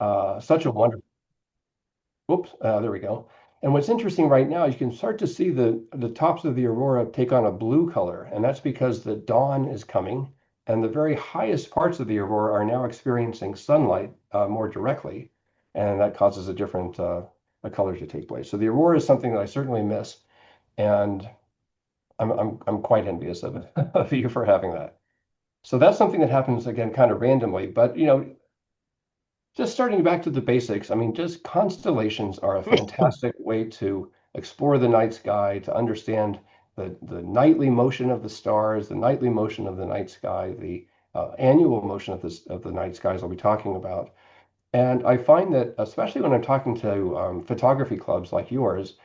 Such a wonderful. Whoops, there we go. And what's interesting right now is you can start to see the tops of the aurora take on a blue color, and that's because the dawn is coming, and the very highest parts of the aurora are now experiencing sunlight more directly, and that causes a different a color to take place. So the aurora is something that I certainly miss, and I'm quite envious of it, of you for having that. So that's something that happens again kind of randomly, but just starting back to the basics, I mean, just constellations are a fantastic way to explore the night sky, to understand the nightly motion of the stars, the nightly motion of the night sky, the annual motion of the night skies I'll be talking about. And I find that, especially when I'm talking to photography clubs like yours,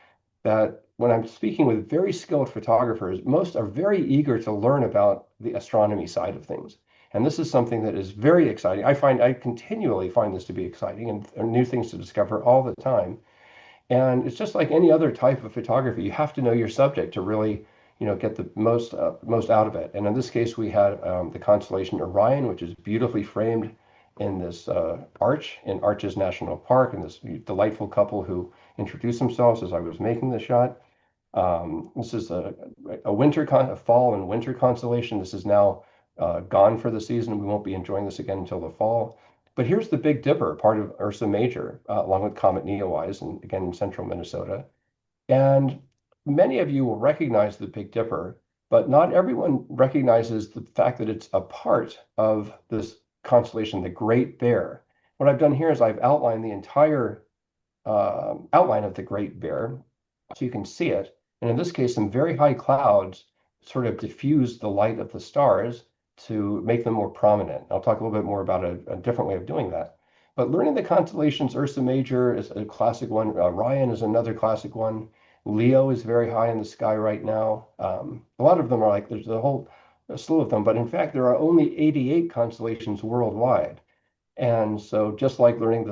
that when I'm speaking with very skilled photographers, most are very eager to learn about the astronomy side of things. And this is something that is very exciting. I continually find this to be exciting and new things to discover all the time. And it's just like any other type of photography. You have to know your subject to really, get the most out of it. And in this case, we had the constellation Orion, which is beautifully framed in this arch in Arches National Park, and this delightful couple who introduced themselves as I was making the shot. This is a fall and winter constellation. This is now gone for the season. We won't be enjoying this again until the fall. But here's the Big Dipper, part of Ursa Major, along with Comet Neowise, and again in central Minnesota. And many of you will recognize the Big Dipper, but not everyone recognizes the fact that it's a part of this constellation, the Great Bear. What I've done here is I've outlined the entire outline of the Great Bear so you can see it. And in this case, some very high clouds sort of diffuse the light of the stars to make them more prominent. I'll talk a little bit more about a different way of doing that. But learning the constellations, Ursa Major is a classic one. Orion is another classic one. Leo is very high in the sky right now. A lot of them are like, there's a slew of them, but in fact, there are only 88 constellations worldwide. And so just like learning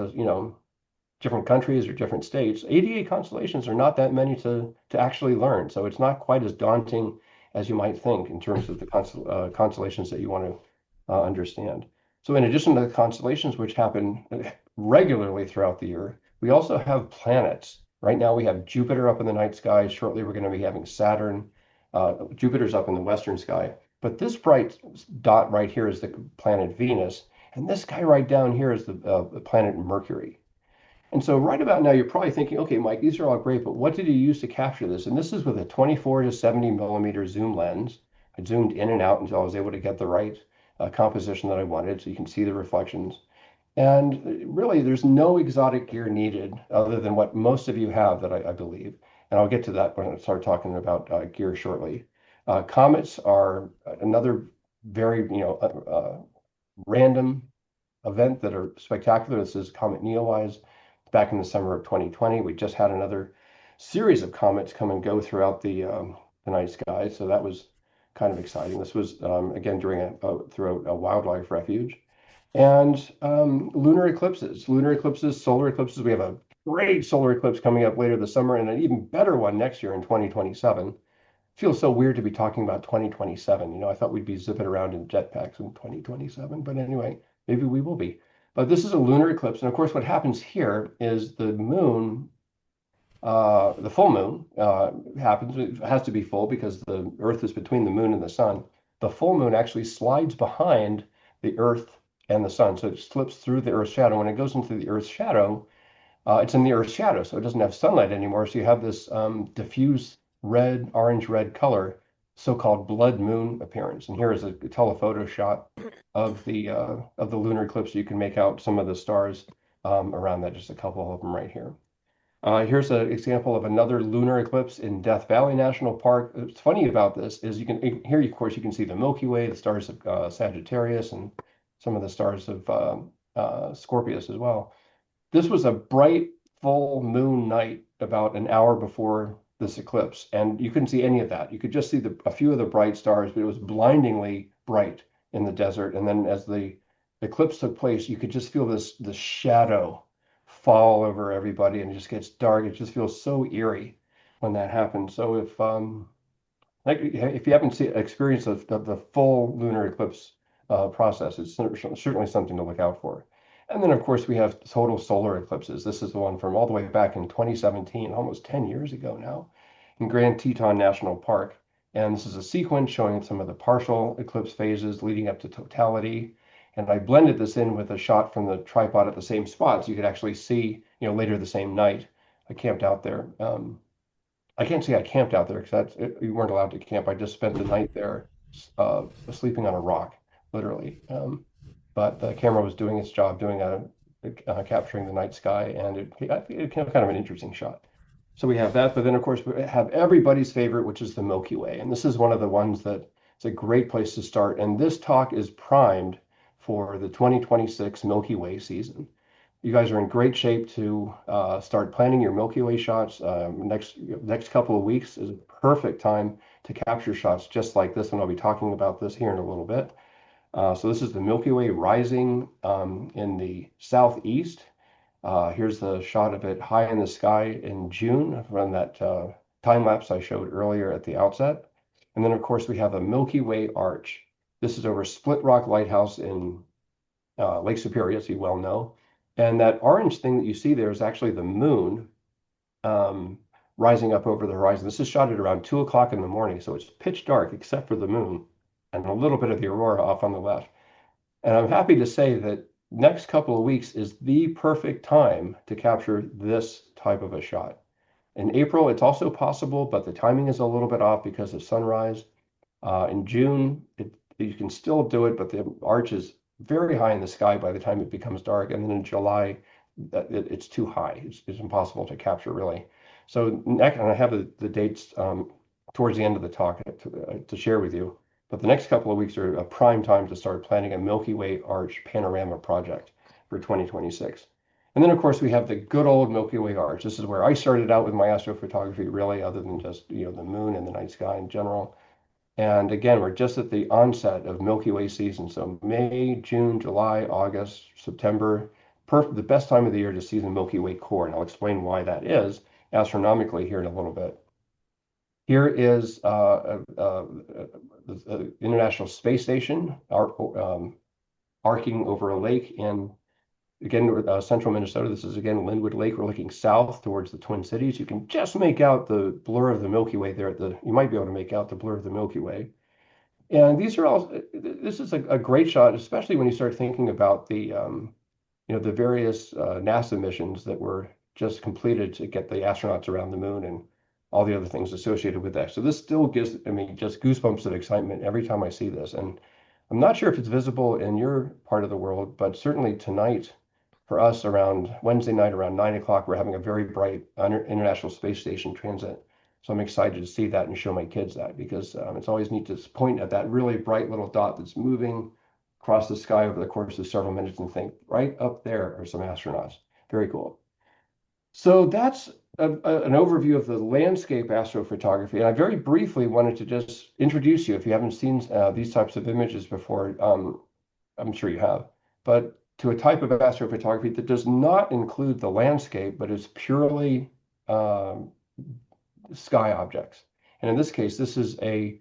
different countries or different states, 88 constellations are not that many to actually learn. So it's not quite as daunting as you might think in terms of the constellations that you want to understand. So in addition to the constellations, which happen regularly throughout the year, we also have planets. Right now we have Jupiter up in the night sky. Shortly we're going to be having Saturn. Jupiter's up in the western sky. But this bright dot right here is the planet Venus. And this guy right down here is the planet Mercury. And so right about now, you're probably thinking, okay, Mike, these are all great, but what did you use to capture this? And this is with a 24 to 70 millimeter zoom lens. I zoomed in and out until I was able to get the right composition that I wanted, so you can see the reflections. And really, there's no exotic gear needed other than what most of you have that I believe. And I'll get to that when I start talking about gear shortly. Comets are another very, random event that are spectacular. This is Comet Neowise back in the summer of 2020. We just had another series of comets come and go throughout the night sky, so that was kind of exciting. This was again during through a wildlife refuge, and lunar eclipses, solar eclipses. We have a great solar eclipse coming up later this summer, and an even better one next year in 2027. Feels so weird to be talking about 2027. I thought we'd be zipping around in jetpacks in 2027, but anyway, maybe we will be. But this is a lunar eclipse. And of course, what happens here is the moon, the full moon happens. It has to be full because the Earth is between the moon and the sun. The full moon actually slides behind the Earth and the sun. So it slips through the Earth's shadow. When it goes into the Earth's shadow, it's in the Earth's shadow. So it doesn't have sunlight anymore. So you have this diffuse red, orange-red color, so-called blood moon appearance. And here is a telephoto shot of the lunar eclipse. You can make out some of the stars around that, just a couple of them right here. Here's an example of another lunar eclipse in Death Valley National Park. What's funny about this is here, of course, you can see the Milky Way, the stars of Sagittarius, and some of the stars of Scorpius as well. This was a bright full moon night about an hour before this eclipse, and you couldn't see any of that. You could just see a few of the bright stars, but it was blindingly bright in the desert. And then as the eclipse took place, you could just feel the shadow fall over everybody, and it just gets dark. It just feels so eerie when that happens. So if you haven't experienced the full lunar eclipse process, it's certainly something to look out for. And then, of course, we have total solar eclipses. This is the one from all the way back in 2017, almost 10 years ago now, in Grand Teton National Park. And this is a sequence showing some of the partial eclipse phases leading up to totality. And I blended this in with a shot from the tripod at the same spot, so you could actually see, later the same night. I camped out there. I can't say I camped out there because you weren't allowed to camp. I just spent the night there, sleeping on a rock, literally. But the camera was doing its job, capturing the night sky, and it kind of an interesting shot. So we have that, but then of course we have everybody's favorite, which is the Milky Way, and this is one of the ones that it's a great place to start. And this talk is primed for the 2026 Milky Way season. You guys are in great shape to start planning your Milky Way shots. Next couple of weeks is a perfect time to capture shots just like this, and I'll be talking about this here in a little bit. So this is the Milky Way rising in the southeast. Here's the shot of it high in the sky in June from that time lapse I showed earlier at the outset. And then, of course, we have a Milky Way arch. This is over Split Rock Lighthouse in Lake Superior, as you well know. And that orange thing that you see there is actually the moon rising up over the horizon. This is shot at around 2 o'clock in the morning, so it's pitch dark except for the moon and a little bit of the aurora off on the left. And I'm happy to say that next couple of weeks is the perfect time to capture this type of a shot. In April, it's also possible, but the timing is a little bit off because of sunrise. In June, you can still do it, but the arch is very high in the sky by the time it becomes dark. And then in July, it's too high. It's impossible to capture, really. So next, and I have the dates towards the end of the talk to share with you. But the next couple of weeks are a prime time to start planning a Milky Way arch panorama project for 2026. And then, of course, we have the good old Milky Way arch. This is where I started out with my astrophotography, really, other than just the moon and the night sky in general. And again, we're just at the onset of Milky Way season. So May, June, July, August, September, the best time of the year to see the Milky Way core. And I'll explain why that is astronomically here in a little bit. Here is the International Space Station arcing over a lake in, again, central Minnesota. This is, again, Linwood Lake. We're looking south towards the Twin Cities. You can just make out the blur of the Milky Way there. You might be able to make out the blur of the Milky Way. And this is a great shot, especially when you start thinking about the various NASA missions that were just completed to get the astronauts around the moon and all the other things associated with that. So this still gives me just goosebumps of excitement every time I see this. And I'm not sure if it's visible in your part of the world, but certainly tonight for us around Wednesday night around 9 o'clock, we're having a very bright International Space Station transit. So I'm excited to see that and show my kids that because it's always neat to point at that really bright little dot that's moving across the sky over the course of several minutes and think right up there are some astronauts. Very cool. So that's an overview of the landscape astrophotography. And I very briefly wanted to just introduce you, if you haven't seen these types of images before, I'm sure you have, but to a type of astrophotography that does not include the landscape, but is purely sky objects. And in this case, this is a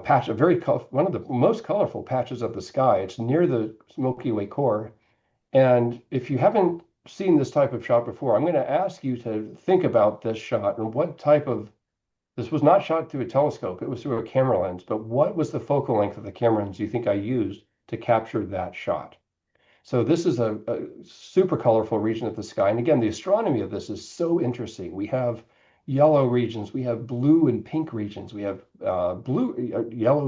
patch, one of the most colorful patches of the sky. It's near the Milky Way core. And if you haven't seen this type of shot before, I'm going to ask you to think about this shot and this was not shot through a telescope, it was through a camera lens, but what was the focal length of the camera lens you think I used to capture that shot? So this is a super colorful region of the sky. And again, the astronomy of this is so interesting. We have yellow regions, we have blue and pink regions, we have yellow,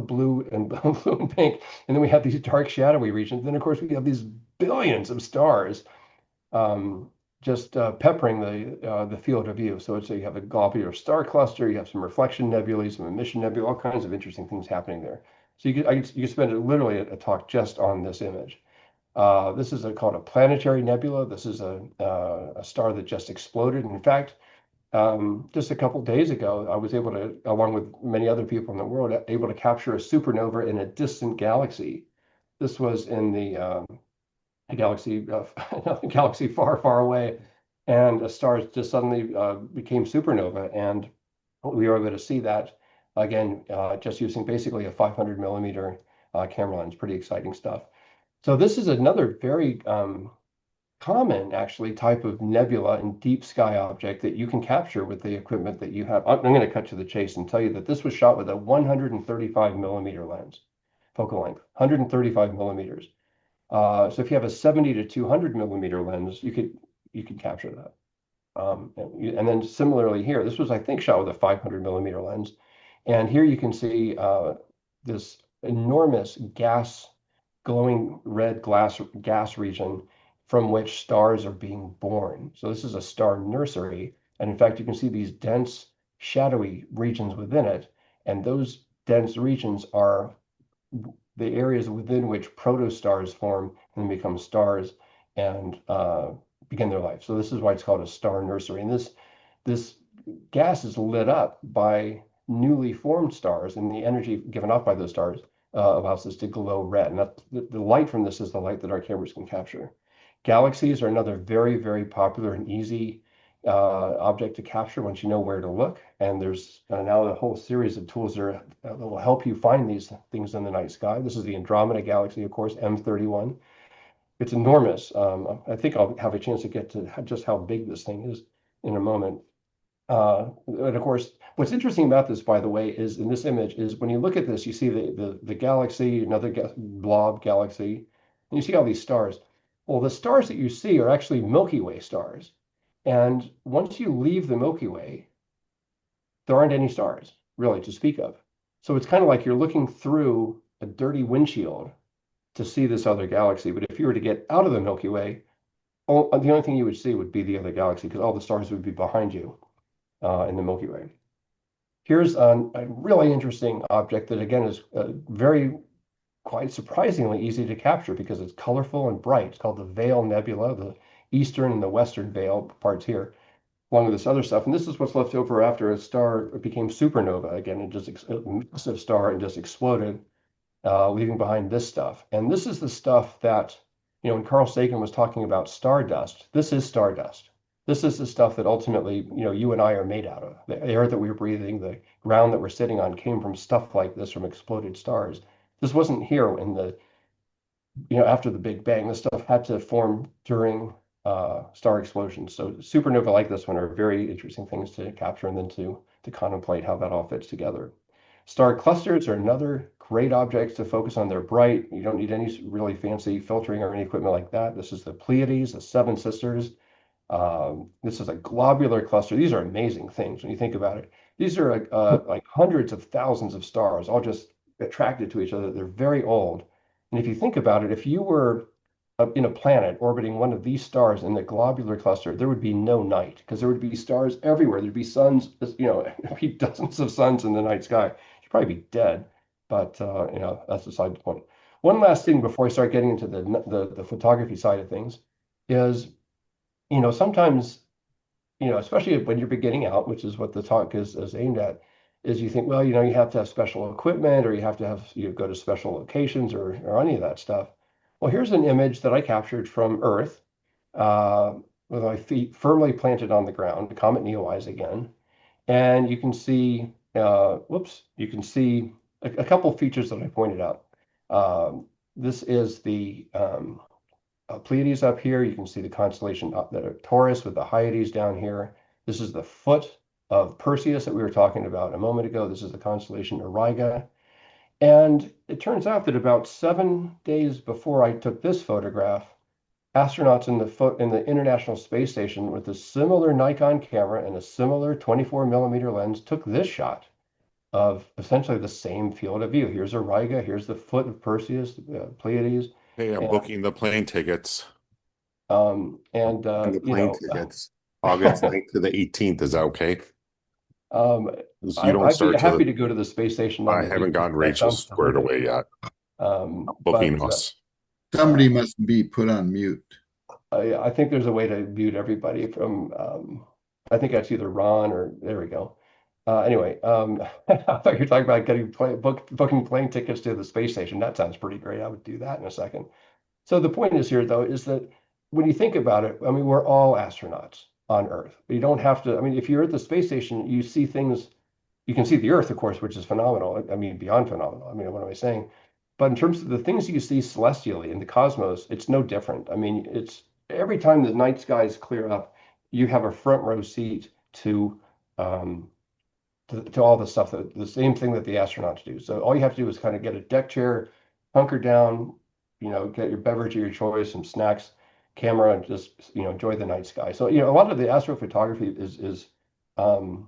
blue, and blue and pink, and then we have these dark shadowy regions. And then of course we have these billions of stars just peppering the field of view. So you have a globular star cluster, you have some reflection nebulae, some emission nebulae, all kinds of interesting things happening there. So you could spend literally a talk just on this image. This is called a planetary nebula. This is a star that just exploded. In fact, just a couple days ago, I was able to, along with many other people in the world, able to capture a supernova in a distant galaxy. This was in the galaxy, galaxy far, far away, and a star just suddenly became supernova, and we were able to see that again, just using basically a 500 millimeter camera lens. Pretty exciting stuff. So this is another very common, actually, type of nebula and deep sky object that you can capture with the equipment that you have. I'm going to cut to the chase and tell you that this was shot with a 135 millimeter lens, focal length, 135 millimeters. So if you have a 70 to 200 millimeter lens, you could capture that. And then similarly here, this was, I think, shot with a 500 millimeter lens. And here you can see this enormous glowing red gas region from which stars are being born. So this is a star nursery. And in fact, you can see these dense, shadowy regions within it. And those dense regions are the areas within which protostars form and become stars and begin their life. So this is why it's called a star nursery. And this gas is lit up by newly formed stars, and the energy given off by those stars allows this to glow red. And the light from this is the light that our cameras can capture. Galaxies are another very, very popular and easy object to capture once you know where to look. And there's now a whole series of tools that will help you find these things in the night sky. This is the Andromeda Galaxy, of course, M31. It's enormous. I think I'll have a chance to get to just how big this thing is in a moment. And of course, what's interesting about this, by the way, is in this image is when you look at this, you see the galaxy, another blob galaxy, and you see all these stars. Well, the stars that you see are actually Milky Way stars. And once you leave the Milky Way, there aren't any stars really to speak of. So it's kind of like you're looking through a dirty windshield to see this other galaxy. But if you were to get out of the Milky Way, the only thing you would see would be the other galaxy because all the stars would be behind you in the Milky Way. Here's a really interesting object that, again, is very quite surprisingly easy to capture because it's colorful and bright. It's called the Veil Nebula, the eastern and the western veil parts here, along with this other stuff. And this is what's left over after a star became supernova. Again, it just a massive star and just exploded, leaving behind this stuff. And this is the stuff that, when Carl Sagan was talking about stardust, this is stardust. This is the stuff that ultimately, you and I are made out of. The air that we're breathing, the ground that we're sitting on came from stuff like this, from exploded stars. This wasn't here in the, after the Big Bang. This stuff had to form during star explosions. So supernova like this one are very interesting things to capture and then to contemplate how that all fits together. Star clusters are another great object to focus on. They're bright. You don't need any really fancy filtering or any equipment like that. This is the Pleiades, the Seven Sisters. This is a globular cluster. These are amazing things when you think about it. These are like hundreds of thousands of stars all just attracted to each other. They're very old. And if you think about it, if you were in a planet orbiting one of these stars in the globular cluster, there would be no night because there would be stars everywhere. There'd be suns, there'd be dozens of suns in the night sky. You'd probably be dead, but that's beside the point. One last thing before I start getting into the photography side of things is, sometimes, especially when you're beginning out, which is what the talk is aimed at, is you think, well, you have to have special equipment or you have to have, go to special locations or any of that stuff. Well, here's an image that I captured from Earth with my feet firmly planted on the ground, Comet Neowise again. And you can see, you can see a couple features that I pointed out. This is the Pleiades up here. You can see the constellation Taurus with the Hyades down here. This is the foot of Perseus that we were talking about a moment ago. This is the constellation Auriga. And it turns out that about 7 days before I took this photograph, astronauts in the International Space Station with a similar Nikon camera and a similar 24 millimeter lens took this shot of essentially the same field of view. Here's Auriga, here's the foot of Perseus, Pleiades. Hey, I'm booking the plane tickets. And the plane tickets. August 9th to the 18th. Is that okay? You don't I'd be start happy to go to the space station on I the haven't 18th. gotten That Rachel sounds squared terrific. away yet. Booking But us. Somebody must be put on mute. I think there's a way to mute everybody from, I think that's either Ron or, there we go. Anyway, I thought you were talking about booking plane tickets to the space station. That sounds pretty great. I would do that in a second. So the point is here, though, is that when you think about it, I mean, we're all astronauts on Earth. You don't have to, I mean, if you're at the space station, you see things, you can see the Earth, of course, which is phenomenal. I mean, beyond phenomenal. I mean, what am I saying? But in terms of the things you see celestially in the cosmos, it's no different. I mean, every time the night skies clear up, you have a front row seat um, to all the stuff that the same thing that the astronauts do. So all you have to do is kind of get a deck chair, hunker down, get your beverage of your choice, some snacks, camera, and just enjoy the night sky. So a lot of the astrophotography um,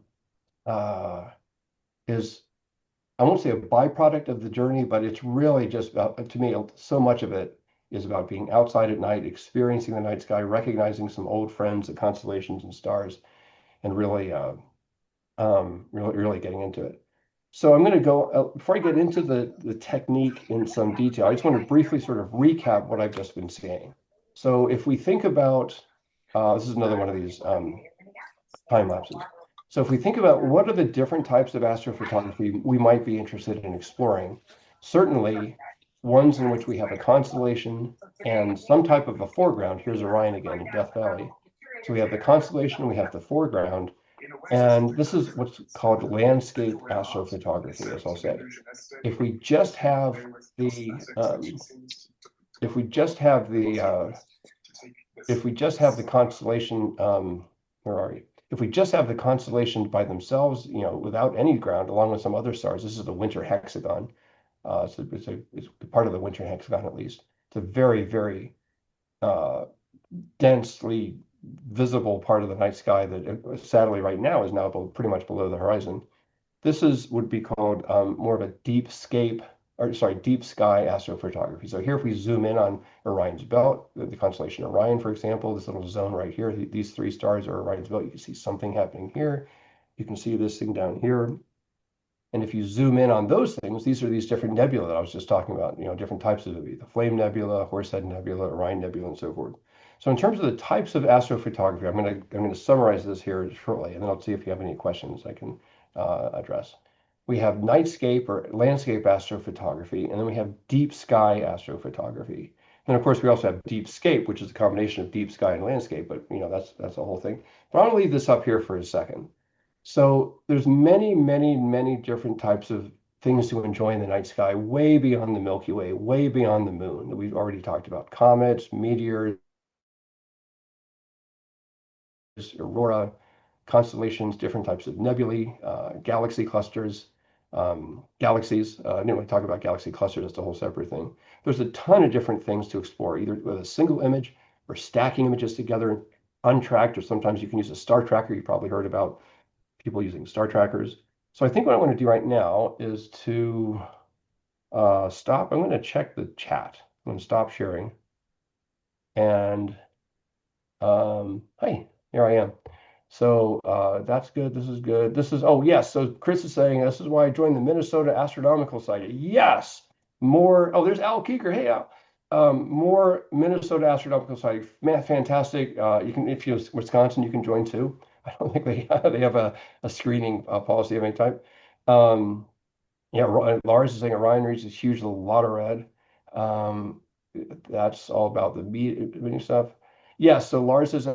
uh, is I won't say a byproduct of the journey, but it's really just about, to me, so much of it is about being outside at night, experiencing the night sky, recognizing some old friends, the constellations and stars, and really getting into it. So I'm going to go, before I get into the technique in some detail, I just want to briefly sort of recap what I've just been saying. So if we think about, this is another one of these time lapses. So if we think about what are the different types of astrophotography we might be interested in exploring, certainly ones in which we have a constellation and some type of a foreground. Here's Orion again in Death Valley. So we have the constellation, we have the foreground, and this is what's called landscape astrophotography, as I'll say. If we just have the if we just have the if we just have the constellation, where are you? If we just have the constellations by themselves, without any ground, along with some other stars, this is the winter hexagon. It's part of the winter hexagon, at least. It's a very, very uh, densely visible part of the night sky that, sadly, right now is now pretty much below the horizon. This would be called more of a deep scape, or sorry, deep sky astrophotography. So here, if we zoom in on Orion's belt, the constellation Orion, for example, this little zone right here, these three stars are Orion's belt. You can see something happening here. You can see this thing down here. And if you zoom in on those things, these are these different nebula that I was just talking about, different types of the Flame Nebula, Horsehead Nebula, Orion Nebula, and so forth. So in terms of the types of astrophotography, I'm going to summarize this here shortly, and then I'll see if you have any questions I can address. We have nightscape or landscape astrophotography, and then we have deep sky astrophotography. And of course, we also have deepscape, which is a combination of deep sky and landscape, but that's the whole thing. But I'm going to leave this up here for a second. So there's many, many, many different types of things to enjoy in the night sky, way beyond the Milky Way, way beyond the moon that we've already talked about. Comets, meteors, aurora, constellations, different types of nebulae, galaxy clusters, galaxies. I didn't really talk about galaxy clusters, that's a whole separate thing. There's a ton of different things to explore, either with a single image or stacking images together, untracked, or sometimes you can use a star tracker. You probably heard about people using star trackers. So I think what I want to do right now is to stop. I'm going to check the chat. I'm going to stop sharing. And hey, here I am. So that's good. This is good. Oh, yes. So Chris is saying this is why I joined the Minnesota Astronomical Society. Yes. More. Oh, there's Al Keeker. Hey, Al. More Minnesota Astronomical Society. Man, fantastic. You can, if you're Wisconsin, you can join too. I don't think they have a screening policy of any type. Yeah, Lars is saying Orion reaches huge, a lot of red. Um, that's all about the meeting stuff. Yeah, so Lars is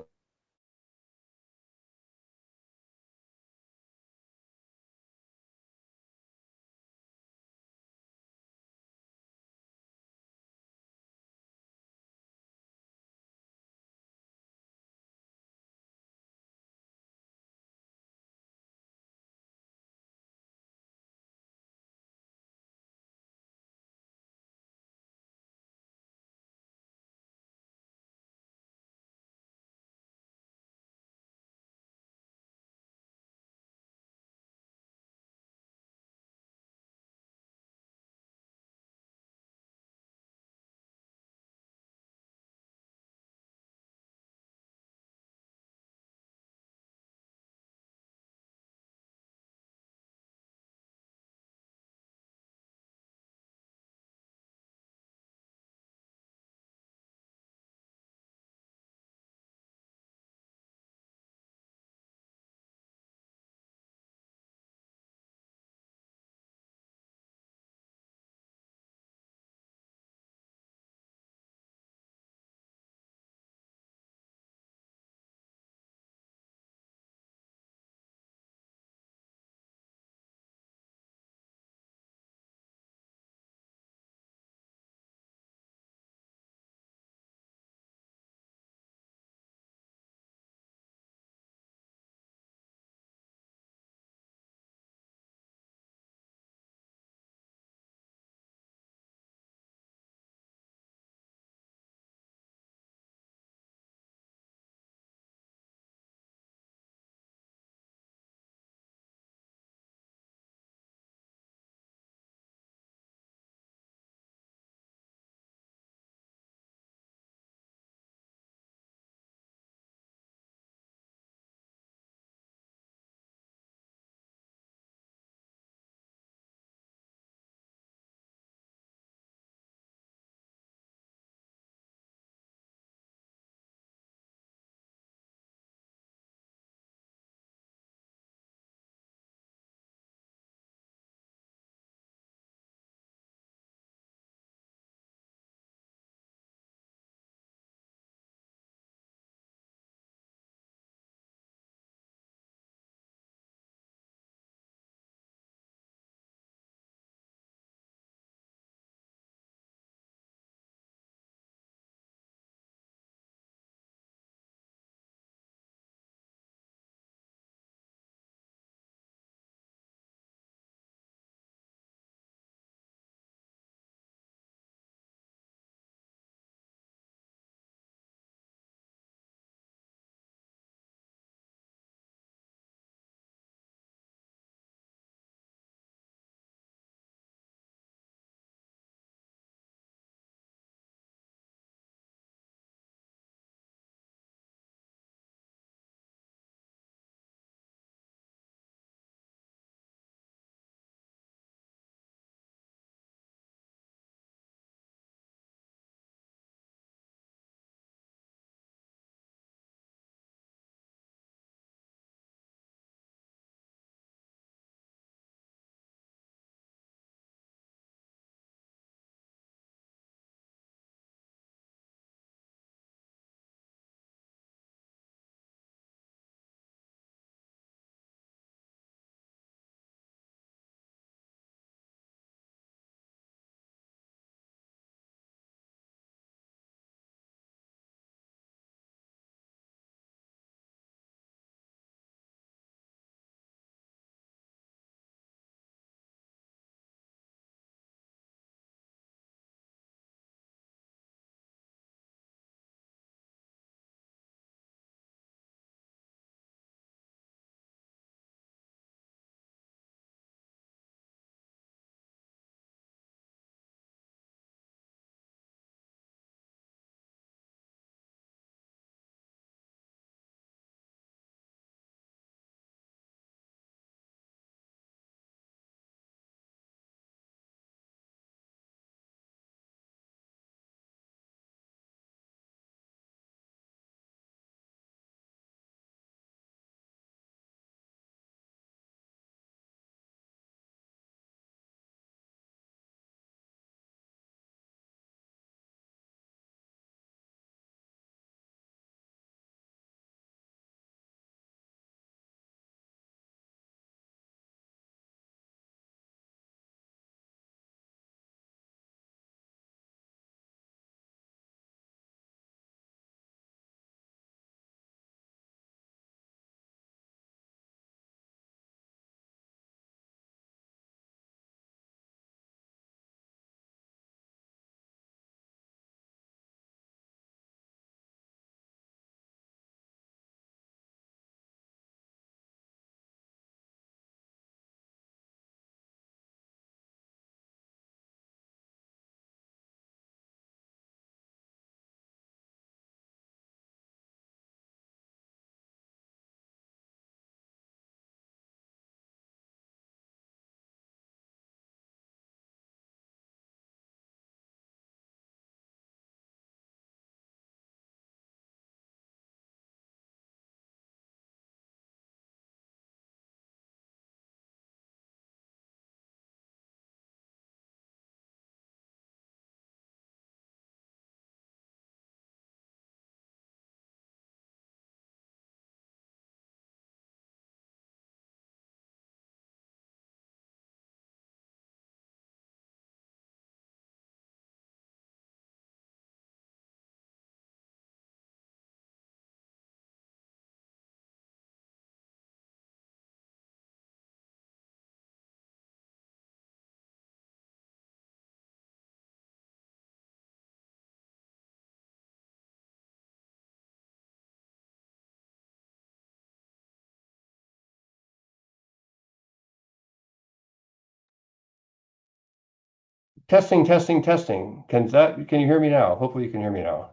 Testing, testing, testing. Can you hear me now? Hopefully you can hear me now.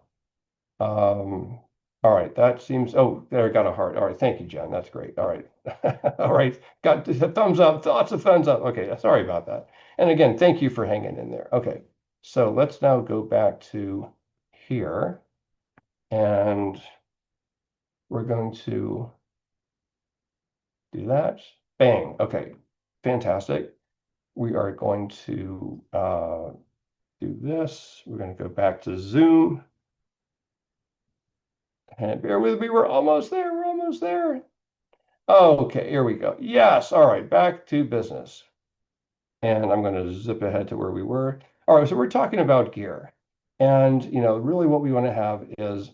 All right, that seems, oh, there, got a heart. All right, thank you, Jen. That's great. All right. All right, got a thumbs up, lots of thumbs up. Okay, sorry about that. And again, thank you for hanging in there. Okay, so let's now go back to here, and we're going to do that. Bang. Okay, fantastic. We are going to do this. We're going to go back to Zoom. And bear with me, we're almost there. We're almost there. Okay, here we go. Yes, all right, back to business. And I'm going to zip ahead to where we were. All right, so we're talking about gear. And, really what we want to have is,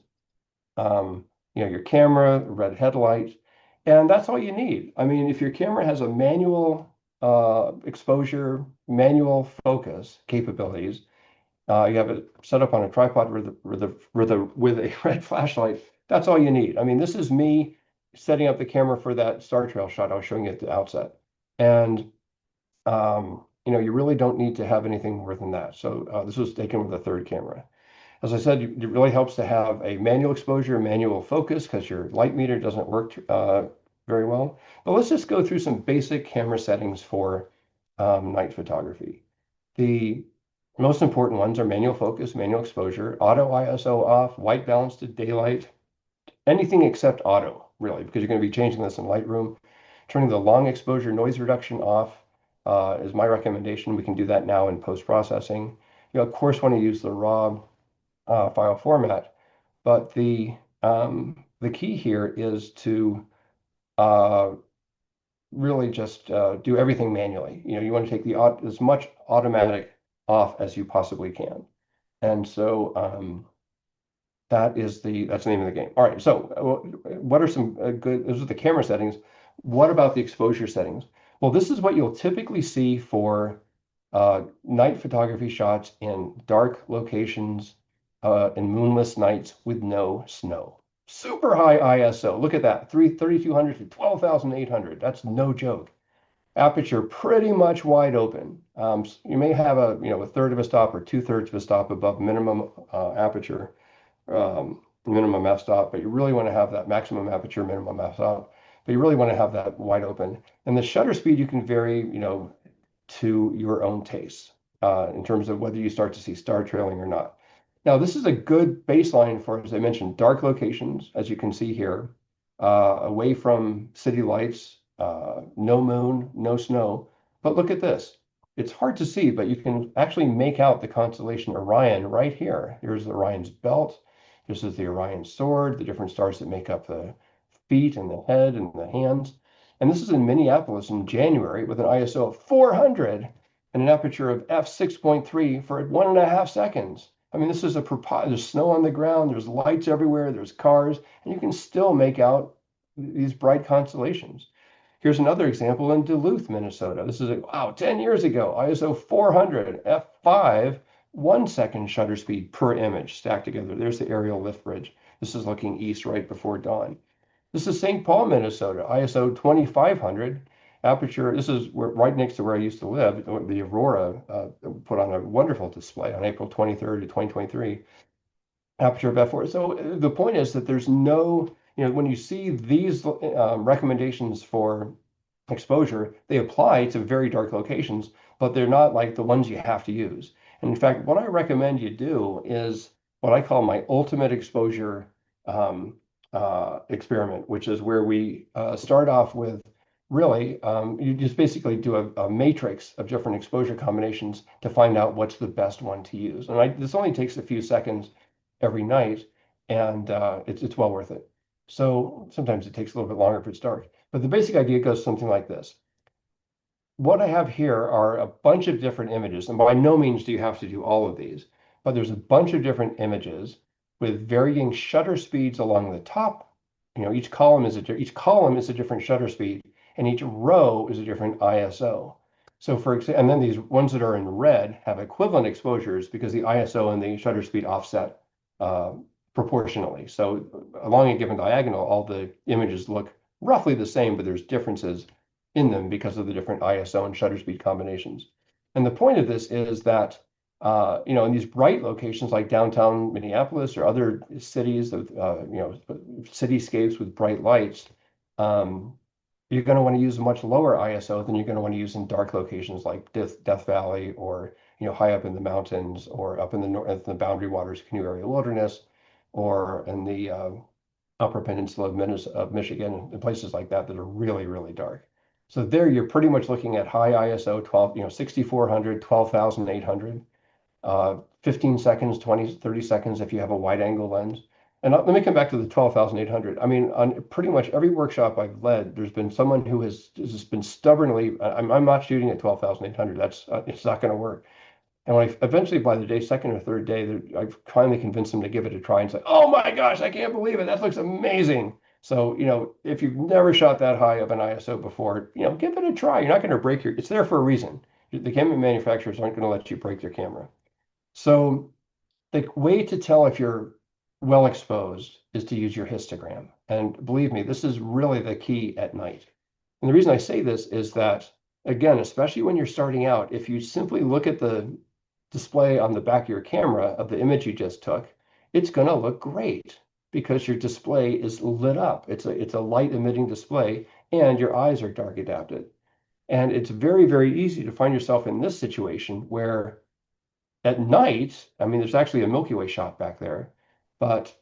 your camera, red headlight, and that's all you need. I mean, if your camera has a manual exposure, manual focus capabilities, you have it set up on a tripod with a red flashlight. That's all you need. I mean, this is me setting up the camera for that Star Trail shot I was showing you at the outset. And, you really don't need to have anything more than that. So this was taken with a third camera. As I said, it really helps to have a manual exposure, manual focus, because your light meter doesn't work very well. But let's just go through some basic camera settings for night photography. The most important ones are manual focus, manual exposure, auto ISO off, white balance to daylight, anything except auto, really, because you're going to be changing this in Lightroom. Turning the long exposure noise reduction off is my recommendation. We can do that now in post-processing. You, of course, want to use the raw file format, but the key here is to really just do everything manually. You want to take as much automatic off as you possibly can. And so that's the name of the game. All right, so what are some those are the camera settings. What about the exposure settings? Well, this is what you'll typically see for night photography shots in dark locations, in moonless nights with no snow. Super high ISO. Look at that, 3200 to 12,800. That's no joke. Aperture pretty much wide open. You may have a third of a stop or two-thirds of a stop above minimum aperture, minimum f-stop, but you really want to have that maximum aperture, minimum f-stop, but you really want to have that wide open. And the shutter speed you can vary, to your own taste in terms of whether you start to see star trailing or not. Now, this is a good baseline for, as I mentioned, dark locations, as you can see here, away from city lights, no moon, no snow. But look at this. It's hard to see, but you can actually make out the constellation Orion right here. Here's Orion's belt. This is the Orion sword, the different stars that make up the feet and the head and the hands. And this is in Minneapolis in January with an ISO of 400 and an aperture of f6.3 for 1.5 seconds. I mean, this is there's snow on the ground, there's lights everywhere, there's cars, and you can still make out these bright constellations. Here's another example in Duluth, Minnesota. This is, wow, 10 years ago, ISO 400, f5, 1 second shutter speed per image stacked together. There's the aerial lift bridge. This is looking east right before dawn. This is St. Paul, Minnesota, ISO 2500, aperture. This is right next to where I used to live. The Aurora put on a wonderful display on April 23rd of 2023, aperture of f4. So the point is that there's no, when you see these recommendations for exposure, they apply to very dark locations, but they're not like the ones you have to use. And in fact, what I recommend you do is what I call my ultimate exposure experiment, which is where we start off with really, you just basically do a matrix of different exposure combinations to find out what's the best one to use. And this only takes a few seconds every night, and it's well worth it. So sometimes it takes a little bit longer if it's dark. But the basic idea goes something like this. What I have here are a bunch of different images, and by no means do you have to do all of these, but there's a bunch of different images with varying shutter speeds along the top. Each column is a different shutter speed, and each row is a different ISO. So for example, and then these ones that are in red have equivalent exposures because the ISO and the shutter speed offset proportionally. So along a given diagonal, all the images look roughly the same, but there's differences in them because of the different ISO and shutter speed combinations. And the point of this is that In these bright locations like downtown Minneapolis or other cities with, cityscapes with bright lights, um, you're going to want to use a much lower ISO than you're going to want to use in dark locations like Death Valley or, high up in the mountains or up in the north, in the Boundary Waters Canoe Area Wilderness or in the Upper Peninsula of Michigan and places like that that are really, really dark. So there you're pretty much looking at high ISO 6400, 12,800, 15 seconds, 20, 30 seconds if you have a wide angle lens. And let me come back to the 12,800. I mean, on pretty much every workshop I've led, there's been someone who has just been stubbornly, I'm not shooting at 12,800. It's not going to work. And when I eventually, by the second or third day, I finally convinced them to give it a try and say, "Oh my gosh, I can't believe it! That looks amazing." So, if you've never shot that high of an ISO before, give it a try. You're not going to break it's there for a reason. The camera manufacturers aren't going to let you break their camera. So the way to tell if you're well exposed is to use your histogram. And believe me, this is really the key at night. And the reason I say this is that, again, especially when you're starting out, if you simply look at the display on the back of your camera of the image you just took, it's going to look great because your display is lit up. It's a light emitting display and your eyes are dark adapted. And it's very, very easy to find yourself in this situation where at night, I mean, there's actually a Milky Way shot back there, but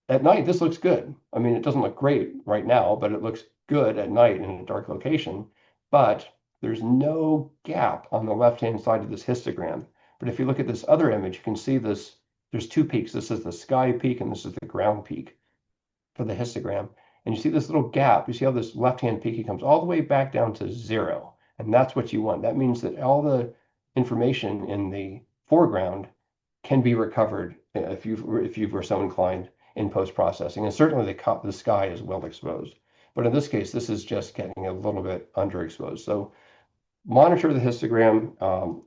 at night, this looks good. I mean, it doesn't look great right now, but it looks good at night in a dark location. But there's no gap on the left-hand side of this histogram. But if you look at this other image, you can see this, there's two peaks. This is the sky peak and this is the ground peak for the histogram. And you see this little gap. You see how this left-hand peak comes all the way back down to 0. And that's what you want. That means that all the information in the foreground can be recovered if you were so inclined in post-processing. And certainly the sky is well exposed. But in this case, this is just getting a little bit underexposed. So monitor the histogram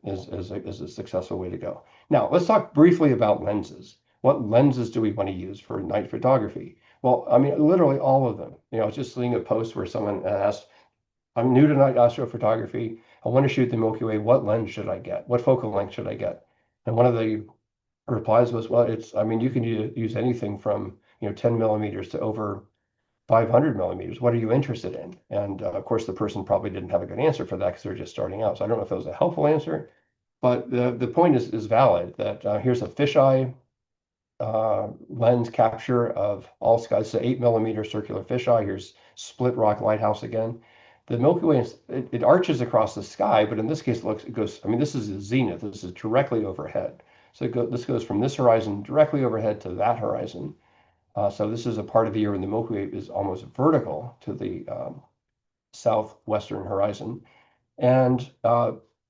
is a successful way to go. Now, let's talk briefly about lenses. What lenses do we want to use for night photography? Well, I mean, literally all of them. I was just seeing a post where someone asked, I'm new to night astrophotography. I want to shoot the Milky Way. What lens should I get? What focal length should I get? And one of the replies was, well, I mean, you can use anything from, 10 millimeters to over 500 millimeters. What are you interested in? And of course, the person probably didn't have a good answer for that because they're just starting out. So I don't know if that was a helpful answer, but the point is valid that here's a fisheye lens capture of all skies. So 8 millimeter circular fisheye. Here's split rock lighthouse again. The Milky Way, it arches across the sky, but in this case, it goes, I mean, this is the zenith. This is directly overhead. So this goes from this horizon directly overhead to that horizon. So this is a part of the year when the Milky Way is almost vertical to the southwestern horizon. And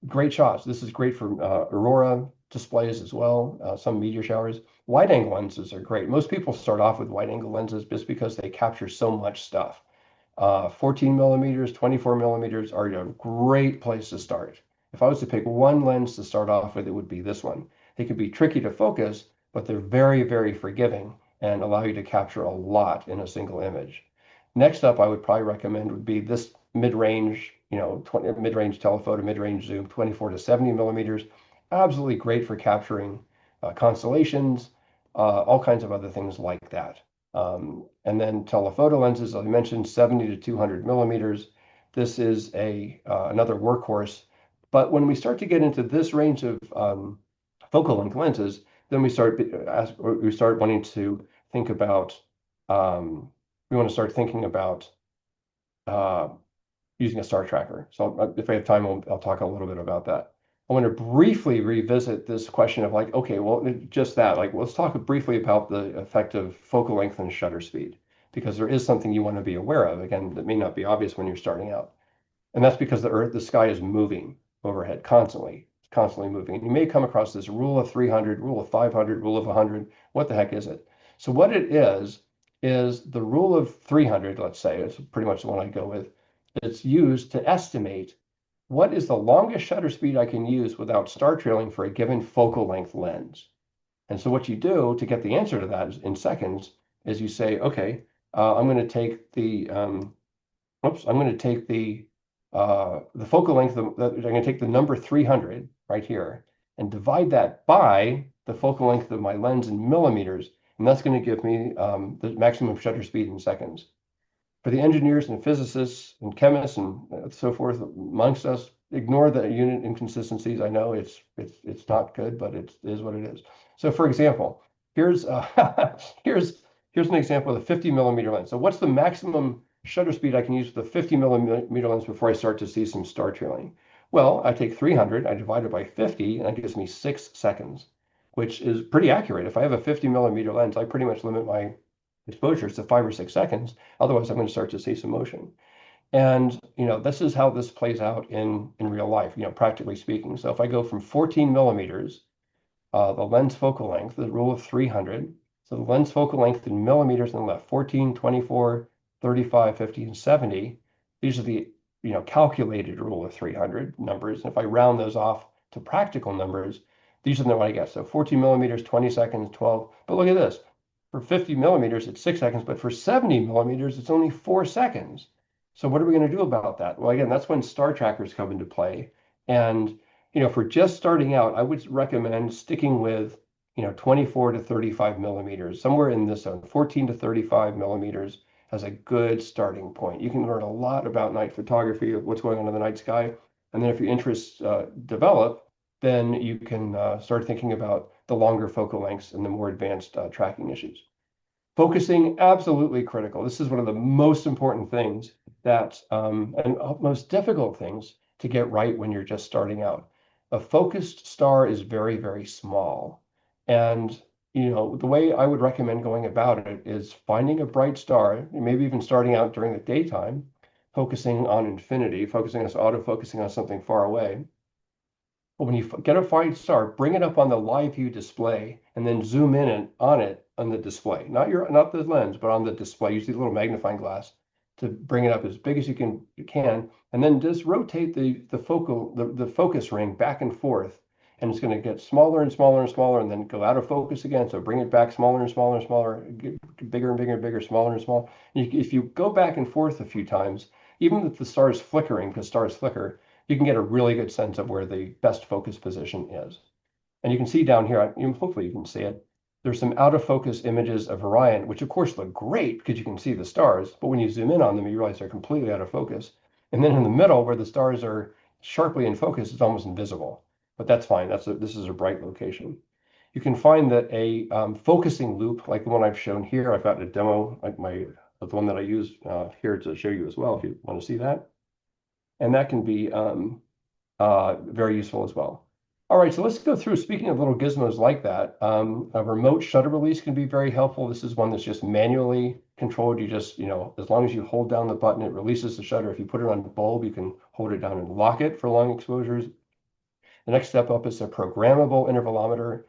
great shots. This is great for aurora displays as well, some meteor showers. Wide angle lenses are great. Most people start off with wide angle lenses just because they capture so much stuff. 14 millimeters, 24 millimeters are a great place to start. If I was to pick one lens to start off with, it would be this one. They can be tricky to focus, but they're very, very forgiving and allow you to capture a lot in a single image. Next up, I would probably recommend would be this mid-range, mid-range telephoto, mid-range zoom, 24 to 70 millimeters. Absolutely great for capturing constellations, all kinds of other things like that. And then telephoto lenses, I mentioned 70 to 200 millimeters. This is another workhorse. But when we start to get into this range of focal length lenses, then we start wanting to think about we want to start thinking about using a star tracker. So if I have time, I'll talk a little bit about that. I want to briefly revisit this question of like, okay, well, just that. Like, let's talk briefly about the effect of focal length and shutter speed, because there is something you want to be aware of. Again, that may not be obvious when you're starting out. And that's because the sky is moving overhead constantly. It's constantly moving. And you may come across this rule of 300, rule of 500, rule of 100. What the heck is it? So what it is the rule of 300, let's say, it's pretty much the one I go with. It's used to estimate what is the longest shutter speed I can use without star trailing for a given focal length lens. And so what you do to get the answer to that in seconds is you say, okay, I'm going to take the focal length. I'm going to take the number 300 right here, and divide that by the focal length of my lens in millimeters, and that's going to give me the maximum shutter speed in seconds. For the engineers and physicists and chemists and so forth amongst us, ignore the unit inconsistencies. I know it's not good, but it is what it is. So, for example, here's here's an example of a 50 millimeter lens. So, what's the maximum shutter speed I can use with a 50 millimeter lens before I start to see some star trailing? Well, I take 300, I divide it by 50, and that gives me 6 seconds, which is pretty accurate. If I have a 50 millimeter lens, I pretty much limit my exposures to 5 or 6 seconds. Otherwise, I'm going to start to see some motion. And this is how this plays out in real life, practically speaking. So if I go from 14 millimeters, the lens focal length, the rule of 300. So the lens focal length in millimeters on the left, 14, 24, 35, 50, and 70. These are the calculated rule of 300 numbers. And if I round those off to practical numbers, these are the what I get. So 14 millimeters, 20 seconds, 12. But look at this. For 50 millimeters, it's 6 seconds, but for 70 millimeters, it's only 4 seconds. So what are we going to do about that? Well, again, that's when star trackers come into play. And for just starting out, I would recommend sticking with 24 to 35 millimeters, somewhere in this zone. 14 to 35 millimeters as a good starting point. You can learn a lot about night photography, what's going on in the night sky. And then if your interests develop, then you can start thinking about the longer focal lengths and the more advanced tracking issues. Focusing, absolutely critical. This is one of the most important things and most difficult things to get right when you're just starting out. A focused star is very, very small. And the way I would recommend going about it is finding a bright star, maybe even starting out during the daytime, focusing on infinity, focusing on auto-focusing on something far away. But when you get a bright star, bring it up on the live view display and then zoom in on it on the display. Not the lens, but on the display. Use the little magnifying glass to bring it up as big as you can, and then just rotate the focus ring back and forth, and it's going to get smaller and smaller and smaller, and then go out of focus again. So bring it back smaller and smaller and smaller, get bigger and bigger and bigger, smaller and smaller. And if you go back and forth a few times, even if the star is flickering, because stars flicker, you can get a really good sense of where the best focus position is. And you can see down here, hopefully you can see it, there's some out of focus images of Orion, which of course look great because you can see the stars, but when you zoom in on them, you realize they're completely out of focus. And then in the middle, where the stars are sharply in focus, it's almost invisible. But that's fine. This is a bright location. You can find that a focusing loop, like the one I've shown here, I've got a demo, like the one that I use here to show you as well, if you want to see that. And that can be very useful as well. All right, so let's go through, speaking of little gizmos like that, a remote shutter release can be very helpful. This is one that's just manually controlled. You just, as long as you hold down the button, it releases the shutter. If you put it on a bulb, you can hold it down and lock it for long exposures. The next step up is a programmable intervalometer.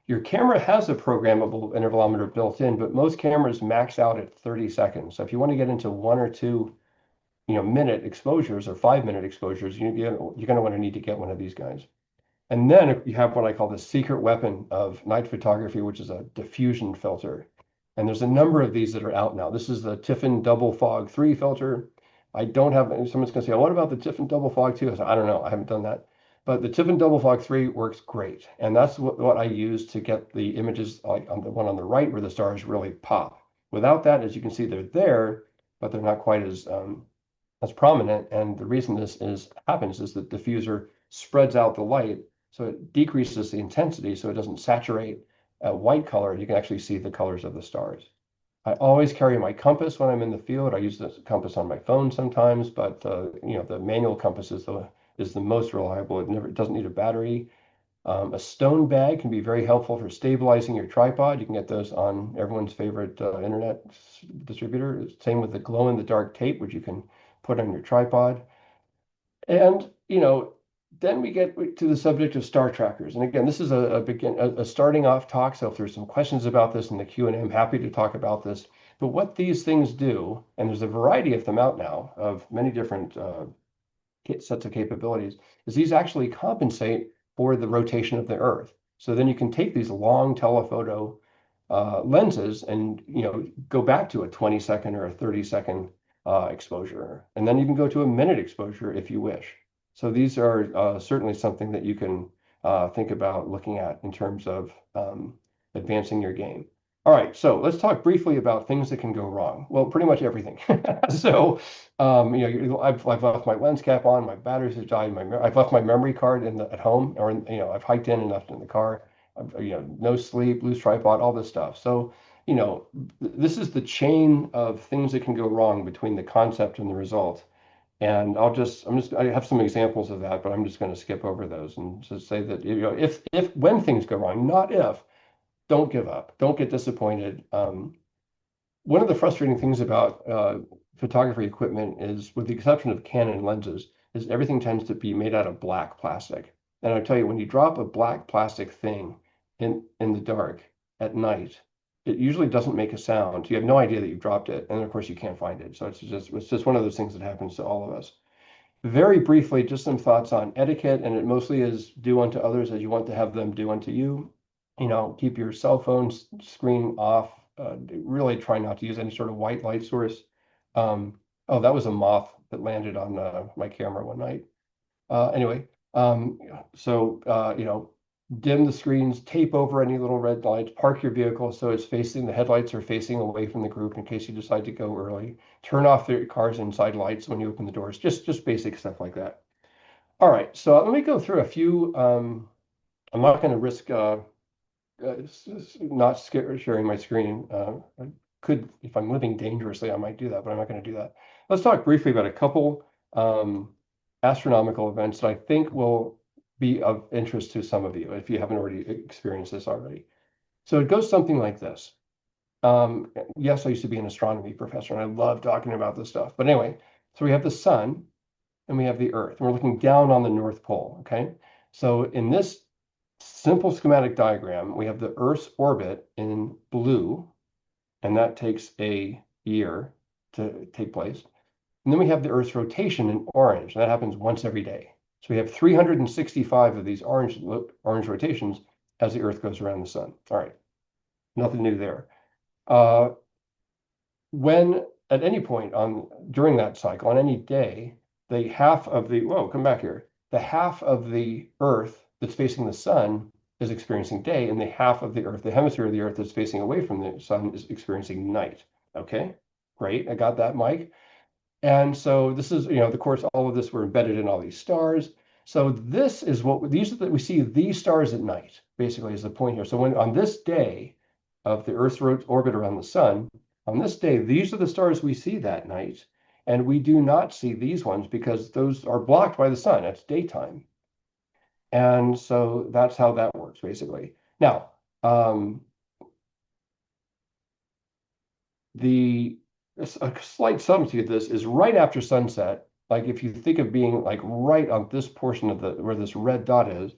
Your camera has a programmable intervalometer built in, but most cameras max out at 30 seconds. So if you want to get into 1 or 2 minute exposures or 5-minute exposures, you're going to want to need to get one of these guys. And then you have what I call the secret weapon of night photography, which is a diffusion filter. And there's a number of these that are out now. This is the Tiffin Double Fog 3 filter. I don't have, someone's going to say, oh, what about the Tiffin Double Fog 2? I said, I don't know. I haven't done that. But the Tiffin Double Fog 3 works great. And that's what I use to get the images, like on the one on the right where the stars really pop. Without that, as you can see, they're there, but they're not quite as prominent. And the reason this happens is that the diffuser spreads out the light, so it decreases the intensity so it doesn't saturate a white color, and you can actually see the colors of the stars. I always carry my compass when I'm in the field. I use the compass on my phone sometimes, but the manual compass is the most reliable. It doesn't need a battery. A stone bag can be very helpful for stabilizing your tripod. You can get those on everyone's favorite internet distributor. Same with the glow-in-the-dark tape, which you can put on your tripod. And then we get to the subject of star trackers. And again, this is a starting off talk. So if there's some questions about this in the Q&A, I'm happy to talk about this. But what these things do, and there's a variety of them out now of many different sets of capabilities, is these actually compensate for the rotation of the Earth. So then you can take these long telephoto lenses and go back to a 20-second or a 30-second exposure, and then you can go to a minute exposure if you wish. So these are certainly something that you can think about looking at in terms of advancing your game. All right, so let's talk briefly about things that can go wrong. Well, pretty much everything. So, I've left my lens cap on, my batteries have died, I've left my memory card at home, or I've hiked in and left it in the car. No sleep, loose tripod, all this stuff. So, this is the chain of things that can go wrong between the concept and the result. And I have some examples of that, but I'm just going to skip over those and just say that, if when things go wrong, not if, don't give up, don't get disappointed. One of the frustrating things about photography equipment is, with the exception of Canon lenses, is everything tends to be made out of black plastic. And I tell you, when you drop a black plastic thing in the dark at night, it usually doesn't make a sound. You have no idea that you've dropped it, and of course you can't find it. So it's just one of those things that happens to all of us. Very briefly, just some thoughts on etiquette, and it mostly is do unto others as you want to have them do unto you. Keep your cell phone screen off. Really try not to use any sort of white light source. Oh, that was a moth that landed on my camera one night. Anyway, so dim the screens, tape over any little red lights, park your vehicle so the headlights are facing away from the group in case you decide to go early. Turn off the car's inside lights when you open the doors. Just basic stuff like that. All right, so let me go through a few. I'm not going to risk not sharing my screen. I could, if I'm living dangerously, I might do that, but I'm not going to do that. Let's talk briefly about a couple astronomical events that I think will be of interest to some of you if you haven't already experienced this already. So it goes something like this. Yes, I used to be an astronomy professor, and I love talking about this stuff. But anyway, so we have the sun and we have the Earth, and we're looking down on the North Pole. Okay, so in this simple schematic diagram, we have the Earth's orbit in blue, and that takes a year to take place. And then we have the Earth's rotation in orange, and that happens once every day. So we have 365 of these orange rotations as the Earth goes around the sun. All right, nothing new there. When at any point during that cycle, on any day, the half of the half of the Earth that's facing the sun is experiencing day, and the half of the Earth, the hemisphere of the Earth that's facing away from the sun, is experiencing night. Okay, great, I got that, Mike. And so this is, of course, all of this, we're embedded in all these stars. So this is we see these stars at night, basically, is the point here. So on this day of the Earth's orbit around the sun, on this day, these are the stars we see that night. And we do not see these ones because those are blocked by the sun. It's daytime. And so that's how that works, basically. Now, a slight subtlety of this is right after sunset. Like if you think of being like right on this portion of where this red dot is,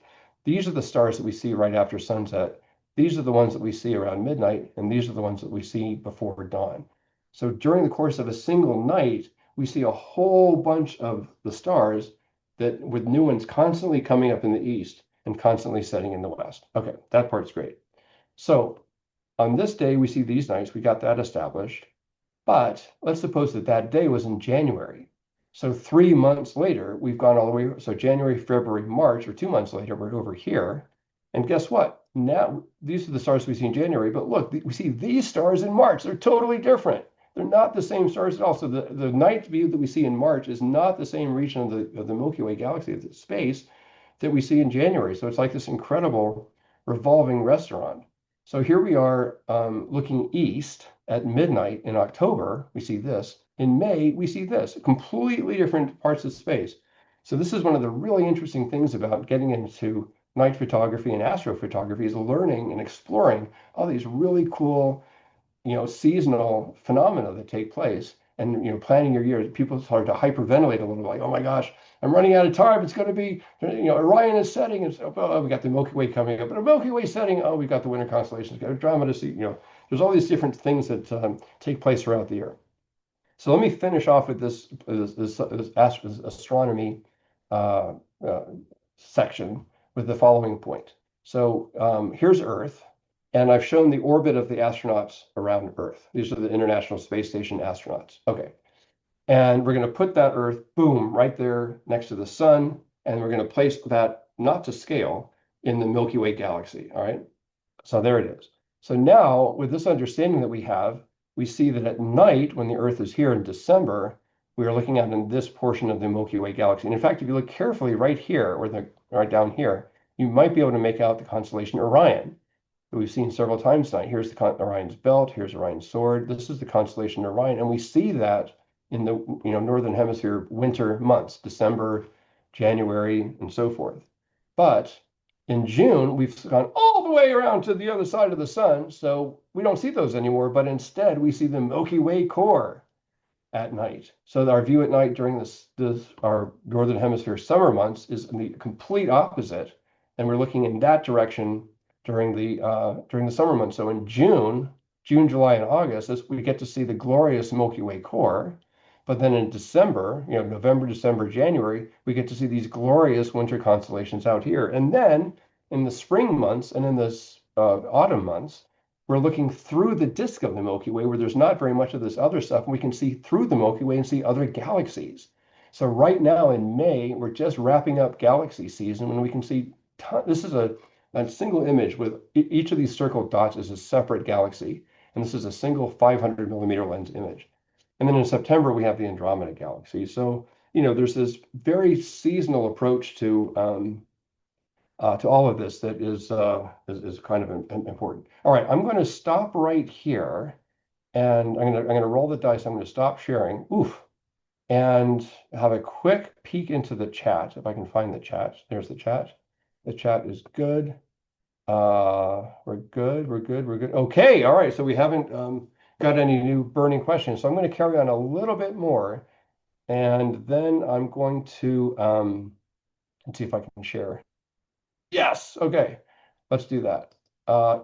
these are the stars that we see right after sunset. These are the ones that we see around midnight, and these are the ones that we see before dawn. So during the course of a single night, we see a whole bunch of the stars with new ones constantly coming up in the east and constantly setting in the west. Okay, that part's great. So on this day, we see these nights, we got that established. But let's suppose that day was in January. So 3 months later, we've gone all the way. So January, February, March, or 2 months later, we're over here. And guess what? Now, these are the stars we see in January. But look, we see these stars in March. They're totally different. They're not the same stars at all. So the night view that we see in March is not the same region of the Milky Way galaxy, of the space, that we see in January. So it's like this incredible revolving restaurant. So here we are looking east at midnight in October, we see this. In May, we see this, completely different parts of space. So this is one of the really interesting things about getting into night photography and astrophotography, is learning and exploring all these really cool, seasonal phenomena that take place. And, planning your year, people start to hyperventilate a little, like, oh my gosh, I'm running out of time. It's going to be, Orion is setting. And so, oh, we got the Milky Way coming up. But a Milky Way setting, oh, we got the winter constellations, got Andromeda, there's all these different things that take place throughout the year. So let me finish off with this astronomy section with the following point. So here's Earth. And I've shown the orbit of the astronauts around Earth. These are the International Space Station astronauts. Okay. And we're going to put that Earth, boom, right there next to the sun. And we're going to place that, not to scale, in the Milky Way galaxy. All right. So there it is. So now, with this understanding that we have, we see that at night, when the Earth is here in December, we are looking at in this portion of the Milky Way galaxy. And in fact, if you look carefully right here, or right down here, you might be able to make out the constellation Orion that we've seen several times tonight. Here's the Orion's belt. Here's Orion's sword. This is the constellation Orion, and we see that in the northern hemisphere winter months, December, January, and so forth. But in June, we've gone all the way around to the other side of the sun, so we don't see those anymore. But instead, we see the Milky Way core at night. So our view at night during our northern hemisphere summer months is the complete opposite, and we're looking in that direction during the summer months. So in June, July, and August, we get to see the glorious Milky Way core. But then in December, November, December, January, we get to see these glorious winter constellations out here. And then in the spring months and in the autumn months, we're looking through the disk of the Milky Way where there's not very much of this other stuff, and we can see through the Milky Way and see other galaxies. So right now in May, we're just wrapping up galaxy season when we can see this is a single image with each of these circled dots is a separate galaxy. And this is a single 500 millimeter lens image. And then in September, we have the Andromeda galaxy. So, there's this very seasonal approach to all of this that is kind of important. All right, I'm going to stop right here, and I'm going to roll the dice. I'm going to stop sharing. Oof, and have a quick peek into the chat if I can find the chat. There's the chat. The chat is good. We're good. We're good. We're good. Okay. All right. So we haven't got any new burning questions. So I'm going to carry on a little bit more, and then I'm going to let's see if I can share. Yes. Okay. Let's do that.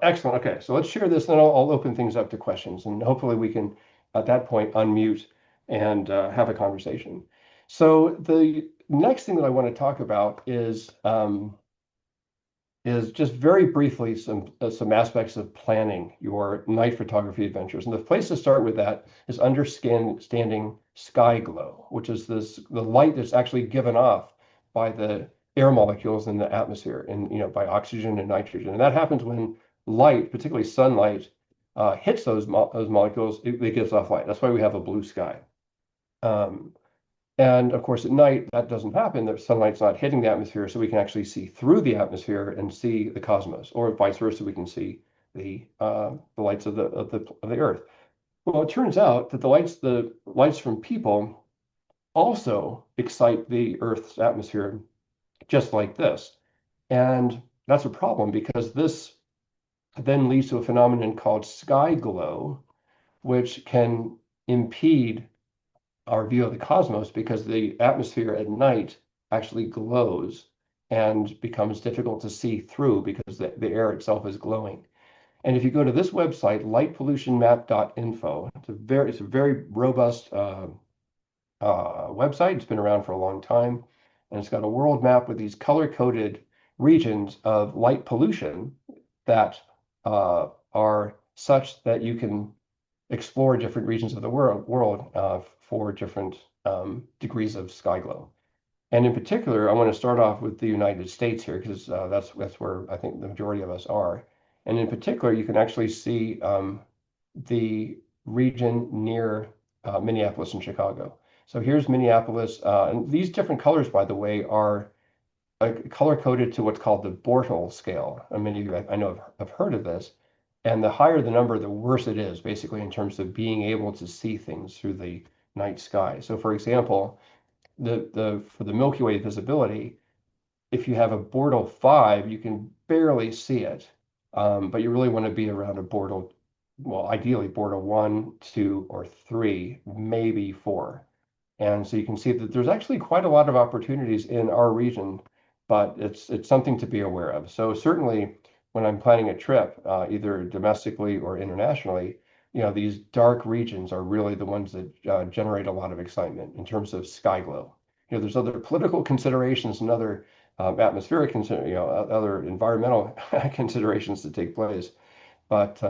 Excellent. Okay. So let's share this, and then I'll open things up to questions, and hopefully we can, at that point, unmute and have a conversation. So the next thing that I want to talk about is just very briefly some aspects of planning your night photography adventures. And the place to start with that is understanding sky glow, which is the light that's actually given off by the air molecules in the atmosphere, and by oxygen and nitrogen. And that happens when light, particularly sunlight, hits those molecules. It gives off light. That's why we have a blue sky. And of course, at night, that doesn't happen. The sunlight's not hitting the atmosphere, so we can actually see through the atmosphere and see the cosmos, or vice versa, we can see the lights of the Earth. Well, it turns out that the lights from people also excite the Earth's atmosphere, just like this. And that's a problem because this then leads to a phenomenon called sky glow, which can impede our view of the cosmos because the atmosphere at night actually glows and becomes difficult to see through because the air itself is glowing. And if you go to this website, lightpollutionmap.info, it's a very robust website. It's been around for a long time, and it's got a world map with these color-coded regions of light pollution that are such that you can explore different regions of the world for different degrees of sky glow. And in particular, I want to start off with the United States here because that's where I think the majority of us are. And in particular, you can actually see the region near Minneapolis and Chicago. So here's Minneapolis, and these different colors, by the way, are color coded to what's called the Bortle scale. And many of you I know have heard of this. And the higher the number, the worse it is, basically, in terms of being able to see things through the night sky. So, for example, for the Milky Way visibility, if you have a Bortle 5, you can barely see it, but you really want to be around a Bortle, well, ideally Bortle 1, 2, or 3, maybe 4. And so you can see that there's actually quite a lot of opportunities in our region, but it's something to be aware of. So certainly when I'm planning a trip, either domestically or internationally, these dark regions are really the ones that generate a lot of excitement in terms of sky glow. There's other political considerations and other atmospheric, other environmental considerations to take place, but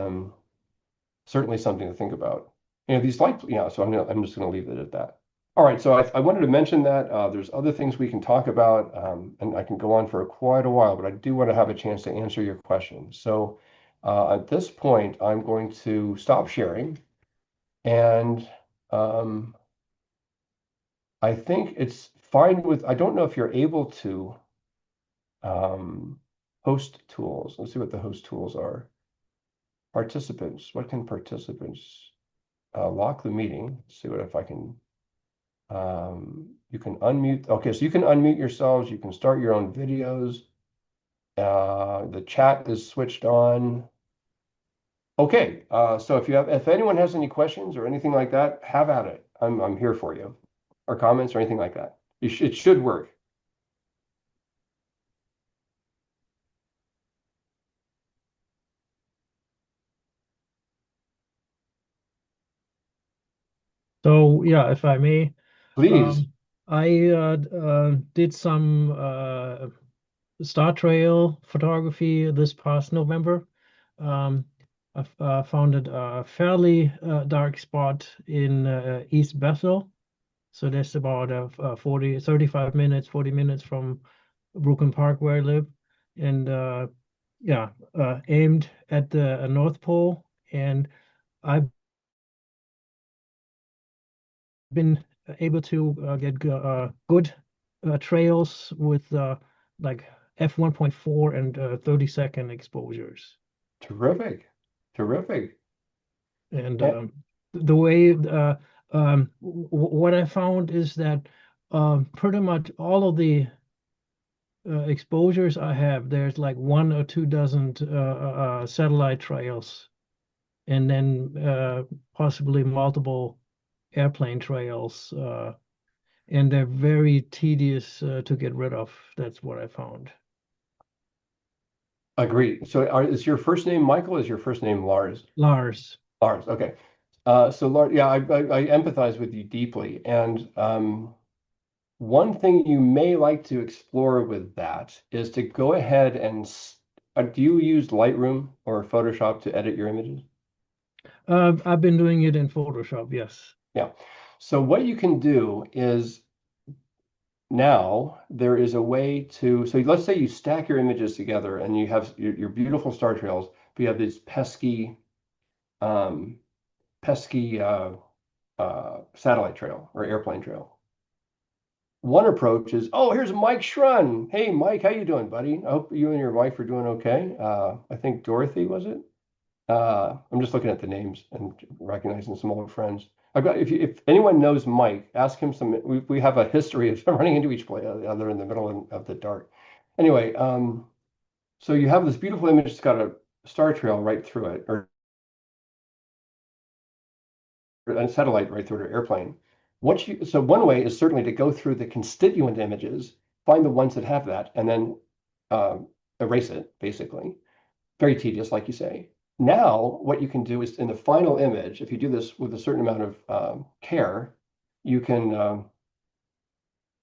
certainly something to think about. These light, so I'm just going to leave it at that. All right, so I wanted to mention that there's other things we can talk about, and I can go on for quite a while, but I do want to have a chance to answer your questions. So at this point, I'm going to stop sharing, and um, I think it's fine with, I don't know if you're able to host tools. Let's see what the host tools are. Participants, what can participants lock the meeting? Let's see what if I can. You can unmute. Okay, so you can unmute yourselves. You can start your own videos. The chat is switched on. Okay, so if anyone has any questions or anything like that, have at it. I'm here for you, or comments or anything like that. It should work. So yeah, if I may, Please. I did some Star Trail photography this past November. I found it a fairly dark spot in East Bethel. So that's about 35 minutes, 40 minutes from Brooklyn Park where I live. And yeah, aimed at the North Pole. And I've been able to get good trails with like f1.4 and 30-second exposures. Terrific. Terrific. And Eh, the way what I found is that pretty much all of the exposures I have, there's like 1 or 2 dozen satellite trails, and then possibly multiple airplane trails. And they're very tedious to get rid of. That's what I found. Agree. So is your first name Michael? Is your first name Lars? Lars. Lars, okay. So Lars, yeah, I empathize with you deeply. And one thing you may like to explore with that is to go ahead and do you use Lightroom or Photoshop to edit your images? I've been doing it in Photoshop, yes. Yeah. So what you can do is now there is a way to, so let's say you stack your images together and you have your beautiful star trails, but you have this um, pesky satellite trail or airplane trail. One approach is, oh, here's Mike Schrun. Hey, Mike, how you doing, buddy? I hope you and your wife are doing okay. I think Dorothy, was it? I'm just looking at the names and recognizing some old friends. I've got, if anyone knows Mike, ask him some. We have a history of running into each other in the middle of the dark. Anyway, so you have this beautiful image that's got a star trail right through it, or a satellite right through an airplane. So one way is certainly to go through the constituent images, find the ones that have that, and then erase it, basically. Very tedious, like you say. Now, what you can do is in the final image, if you do this with a certain amount of care, you can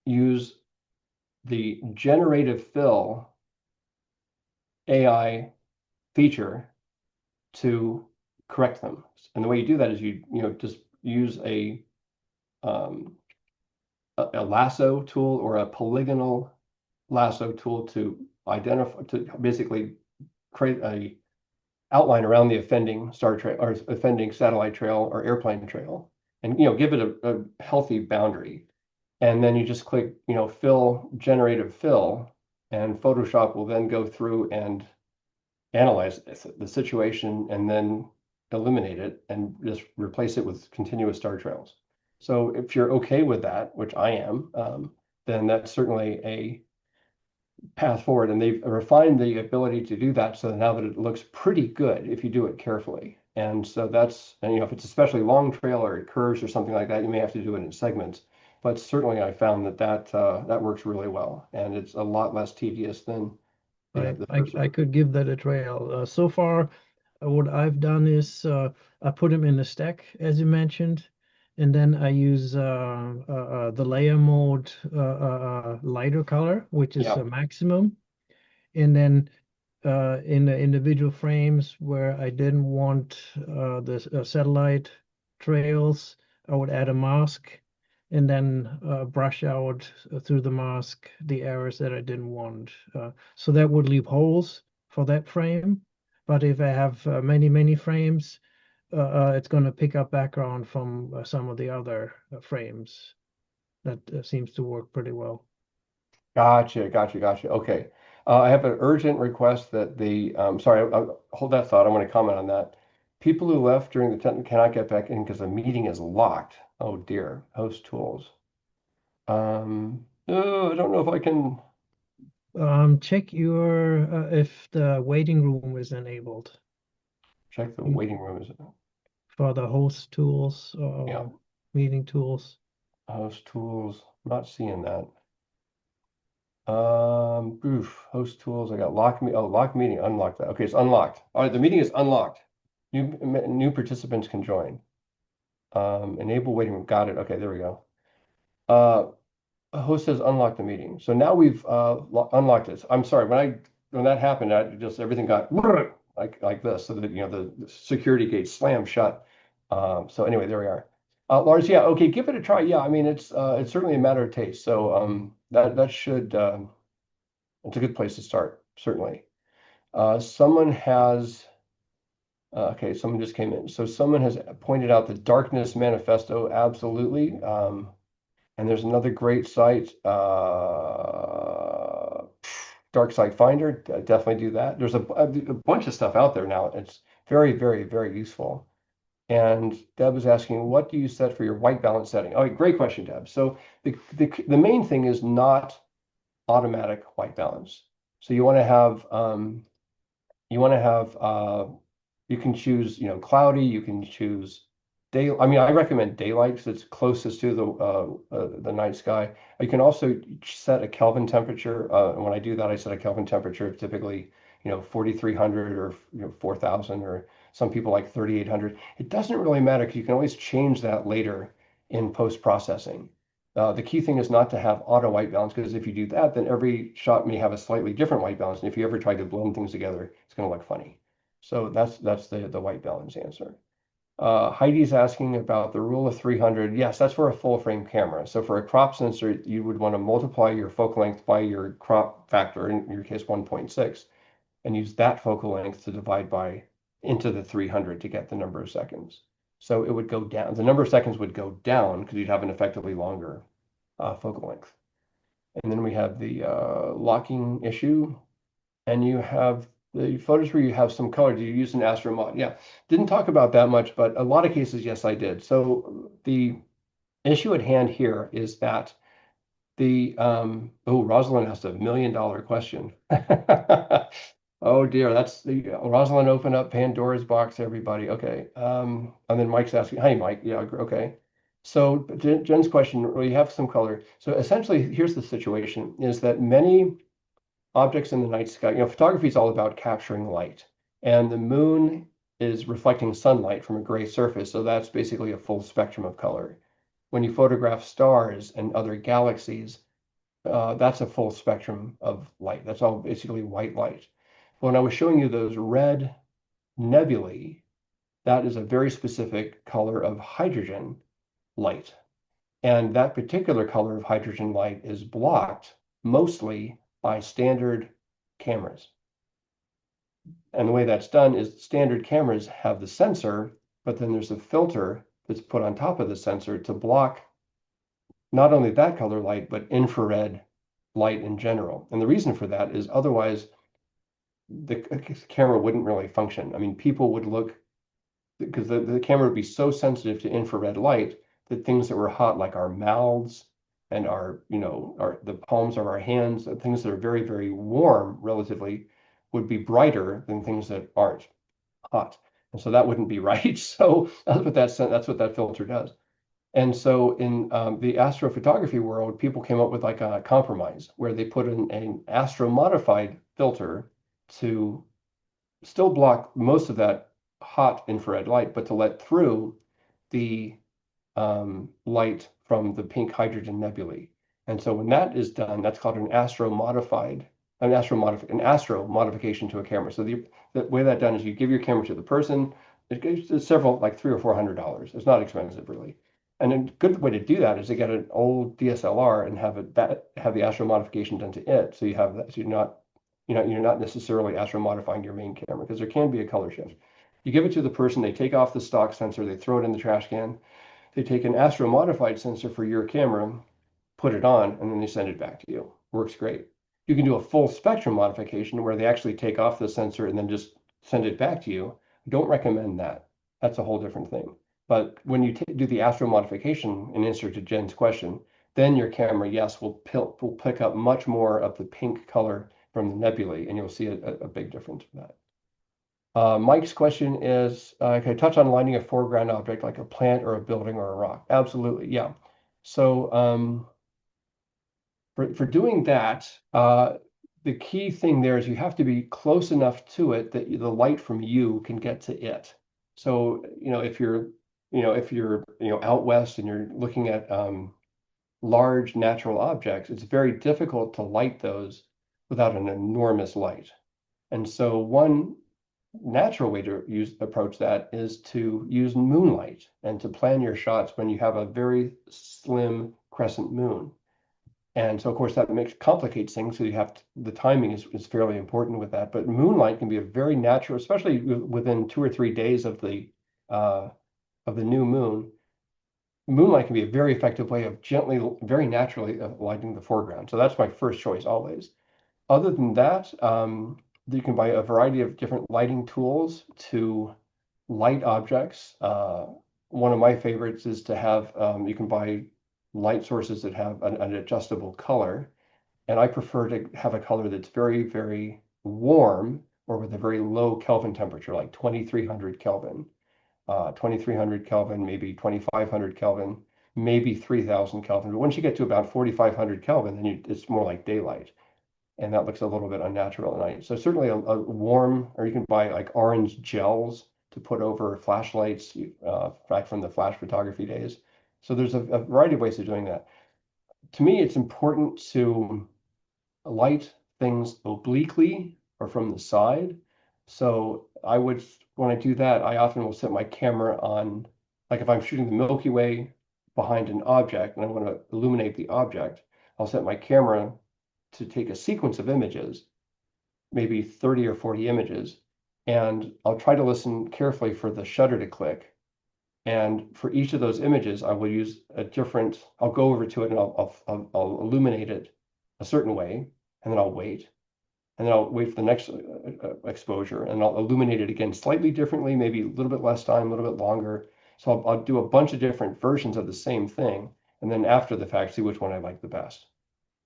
use the generative fill AI feature to correct them. And the way you do that is you just use um, a lasso tool or a polygonal lasso tool to identify, to basically create a outline around the offending star trail or offending satellite trail or airplane trail, and give it a healthy boundary. And then you just click fill, generative fill, and Photoshop will then go through and analyze the situation and then eliminate it and just replace it with continuous star trails. So if you're okay with that, which I am, then that's certainly a path forward. And they've refined the ability to do that so now that it looks pretty good if you do it carefully. And so and if it's especially long trail or it curves or something like that, you may have to do it in segments. But certainly I found that works really well. And it's a lot less tedious than the first I one. could give that a trial. So far, what I've done is I put them in a stack, as you mentioned, and then I use the layer mode lighter color, which is Yeah. a maximum. And then in the individual frames where I didn't want the satellite trails, I would add a mask. and then brush out through the mask the areas that I didn't want. So that would leave holes for that frame. But if I have many frames, it's going to pick up background from some of the other frames. That seems to work pretty well. Gotcha. Okay. I have an urgent request that sorry, hold that thought. I want to comment on that. People who left during the tent cannot get back in because the meeting is locked. Oh dear. Host tools. Oh, I don't know if I can Check your if the waiting room is enabled check the waiting room. for the host tools Yeah, or meeting tools. host tools. Not seeing that. Host tools. I got lock me. Oh, lock meeting. Unlock that. Okay, it's unlocked. All right, the meeting is unlocked. New participants can join. Enable waiting room. Got it. Okay, there we go. Host says unlock the meeting. So now we've unlocked it. I'm sorry, when that happened, everything got like this, so that the security gate slammed shut. So anyway, there we are. Lars, yeah, okay, give it a try. Yeah, I mean it's certainly a matter of taste. So that should it's a good place to start, certainly. Someone has okay, someone just came in. So someone has pointed out the Darkness Manifesto, absolutely. And there's another great site, Dark Site Finder. Definitely do that. There's a bunch of stuff out there now. It's very useful. And Deb was asking, what do you set for your white balance setting? Oh, great question, Deb. So the main thing is not automatic white balance. So you want to have you can choose, cloudy, you can choose day. I mean, I recommend daylight because it's closest to the night sky. You can also set a Kelvin temperature. And when I do that, I set a Kelvin temperature of typically, 4,300 or 4,000, or some people like 3,800. It doesn't really matter because you can always change that later in post-processing. The key thing is not to have auto white balance, because if you do that, then every shot may have a slightly different white balance. And if you ever try to blend things together, it's going to look funny. So that's the white balance answer. Heidi's asking about the rule of 300. Yes, that's for a full frame camera. So for a crop sensor, you would want to multiply your focal length by your crop factor, in your case 1.6, and use that focal length to divide by into the 300 to get the number of seconds. So it would go down. The number of seconds would go down because you'd have an effectively longer focal length. And then we have the locking issue. And you have the photos where you have some color. Do you use an astro mod? Yeah, didn't talk about that much, but a lot of cases, yes, I did. So the issue at hand here is that Rosalind asked $1 million question. Oh dear, that's the Rosalind opened up Pandora's box, everybody. Okay. And then Mike's asking, hi, Mike. Yeah, okay. So Jen's question, well, you have some color. So essentially, here's the situation, is that many objects in the night sky, photography is all about capturing light, and the moon is reflecting sunlight from a gray surface. So that's basically a full spectrum of color. When you photograph stars and other galaxies, that's a full spectrum of light. That's all basically white light. When I was showing you those red nebulae, that is a very specific color of hydrogen light. And that particular color of hydrogen light is blocked mostly by standard cameras. And the way that's done is standard cameras have the sensor, but then there's a filter that's put on top of the sensor to block not only that color light, but infrared light in general. And the reason for that is otherwise the camera wouldn't really function. I mean, people would look, because the camera would be so sensitive to infrared light that things that were hot, like our mouths and the palms of our hands, things that are very warm relatively, would be brighter than things that aren't hot. And so that wouldn't be right. So that's what that filter does. And so in the astrophotography world, people came up with like a compromise where they put an astro modified filter to still block most of that hot infrared light, but to let through the light from the pink hydrogen nebulae. And so when that is done, that's called an astro modification to a camera. So the way that's done is you give your camera to the person. It's several, like $300 or $400. It's not expensive really. And a good way to do that is to get an old DSLR and have the astro modification done to it. So you have that, so you're not necessarily astro modifying your main camera, because there can be a color shift. You give it to the person, they take off the stock sensor, they throw it in the trash can, they take an astro modified sensor for your camera, put it on, and then they send it back to you. Works great. You can do a full spectrum modification where they actually take off the sensor and then just send it back to you. Don't recommend that. That's a whole different thing. But when you do the astro modification, in answer to Jen's question, then your camera, yes, will pick up much more of the pink color from the nebulae, and you'll see a big difference with that. Mike's question is, can I touch on lighting a foreground object like a plant or a building or a rock? Absolutely, yeah. So for doing that, the key thing there is you have to be close enough to it that the light from you can get to it. So, if you're out west and you're looking at large natural objects, it's very difficult to light those without an enormous light. And so one natural way to approach that is to use moonlight and to plan your shots when you have a very slim crescent moon. And so, of course, that complicates things. So the timing is fairly important with that. But moonlight can be a very natural, especially within 2 or 3 days of the new moon. Moonlight can be a very effective way of gently, very naturally lighting the foreground. So that's my first choice always. Other than that, you can buy a variety of different lighting tools to light objects. One of my favorites is to have, you can buy light sources that have an adjustable color. And I prefer to have a color that's very, very warm or with a very low Kelvin temperature, like 2300 Kelvin. 2300 Kelvin, maybe 2500 Kelvin, maybe 3000 Kelvin. But once you get to about 4500 Kelvin, then it's more like daylight. And that looks a little bit unnatural at night. So certainly a warm, or you can buy like orange gels to put over flashlights back from the flash photography days. So there's a variety of ways of doing that. To me, it's important to light things obliquely or from the side. So when I do that, I often will set my camera on, like if I'm shooting the Milky Way behind an object and I want to illuminate the object, I'll set my camera to take a sequence of images, maybe 30 or 40 images, and I'll try to listen carefully for the shutter to click. And for each of those images, I will use I'll go over to it and I'll illuminate it a certain way, and then I'll wait. And then I'll wait for the next exposure, and I'll illuminate it again slightly differently, maybe a little bit less time, a little bit longer. So I'll do a bunch of different versions of the same thing, and then after the fact, see which one I like the best.